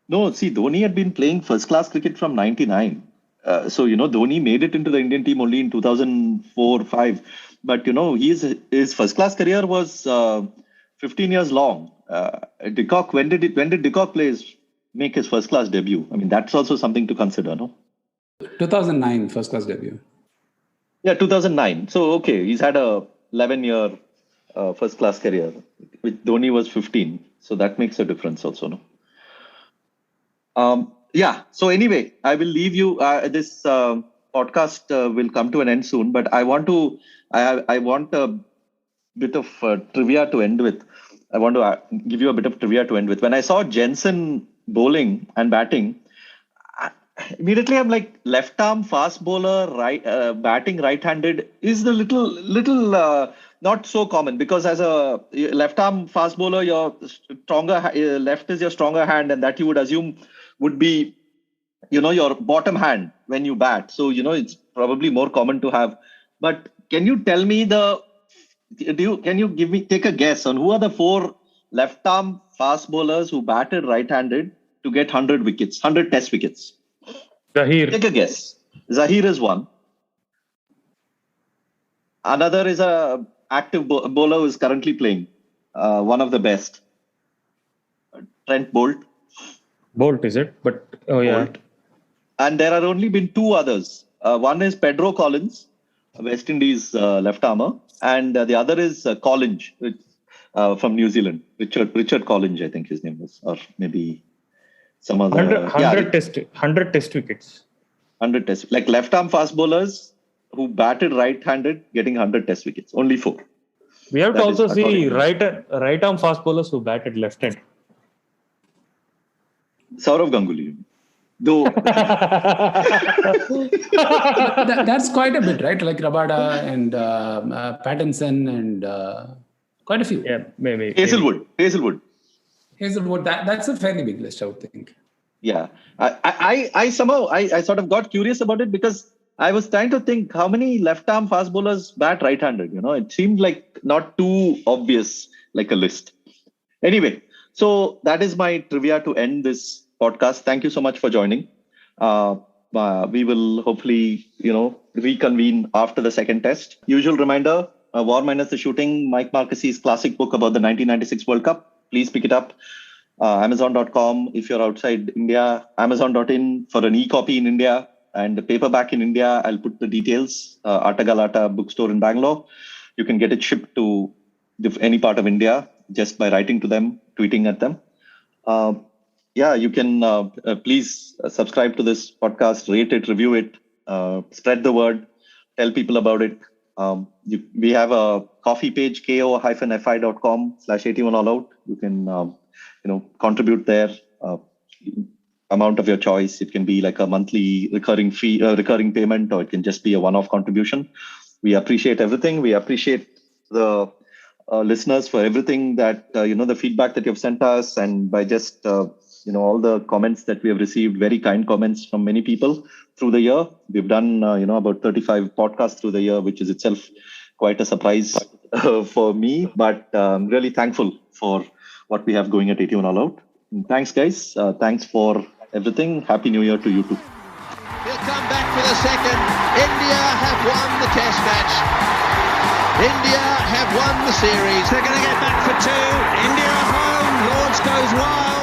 Dhoni had been playing first class cricket from 99. So, Dhoni made it into the Indian team only in 2004-5. But, his first class career was 15 years long. De Kock, when did De Kock make his first class debut? I mean, that's also something to consider, no? 2009 first class debut. Yeah, 2009. So, okay, he's had a 11-year first class career. With Dhoni was 15. So that makes a difference also, no? Yeah. So anyway, I will leave you. This podcast will come to an end soon, but I want a bit of trivia to end with. I want to give you a bit of trivia to end with. When I saw Jensen bowling and batting, immediately I'm like, left arm fast bowler, batting right-handed is the little not so common, because as a left arm fast bowler, your stronger left is your stronger hand, and that you would assume would be your bottom hand when you bat. So it's probably more common to have. But can you tell me take a guess on who are the 4 left arm fast bowlers who batted right-handed to get 100 Test wickets? Zahir. Take a guess. Zahir is one. Another is a active bowler who is currently playing. One of the best. Trent Bolt. Bolt, is it? But, yeah. Bolt. And there are only been 2 others. One is Pedro Collins, West Indies left armer. And the other is Collins from New Zealand. Richard Collins, I think his name was. Or maybe some other. 100 test wickets. 100 test. Like left arm fast bowlers who batted right-handed getting 100 Test wickets. Only 4. We have to also see right arm fast bowlers who batted left hand. Saurav Ganguly. Though that's quite a bit, right? Like Rabada and Pattinson and quite a few. Yeah, maybe. Hazelwood. That's a fairly big list, I would think. Yeah. I somehow sort of got curious about it, because I was trying to think how many left arm fast bowlers bat right-handed. It seemed like not too obvious, like a list. Anyway, so that is my trivia to end this podcast. Thank you so much for joining. We will hopefully, reconvene after the second test. Usual reminder, War Minus the Shooting, Mike Marques's classic book about the 1996 World Cup. Please pick it up. Amazon.com if you're outside India. Amazon.in for an e-copy in India. And the paperback in India, I'll put the details. Atagalata bookstore in Bangalore. You can get it shipped to any part of India just by writing to them, tweeting at them. You can please subscribe to this podcast, rate it, review it, spread the word, tell people about it. We have a coffee page, ko-fi.com/81allout. You can, contribute there. Amount of your choice. It can be like a monthly recurring fee, recurring payment, or it can just be a one-off contribution. We appreciate everything. We appreciate the listeners for everything that, the feedback that you've sent us, and by just all the comments that we have received, very kind comments from many people through the year. We've done, about 35 podcasts through the year, which is itself quite a surprise for me. But I'm really thankful for what we have going at 81 All Out. And thanks, guys. Thanks for everything. Happy New Year to you too. He'll come back for the second. India have won the Test match. India have won the series. They're going to get back for two. India home. Lords goes wild.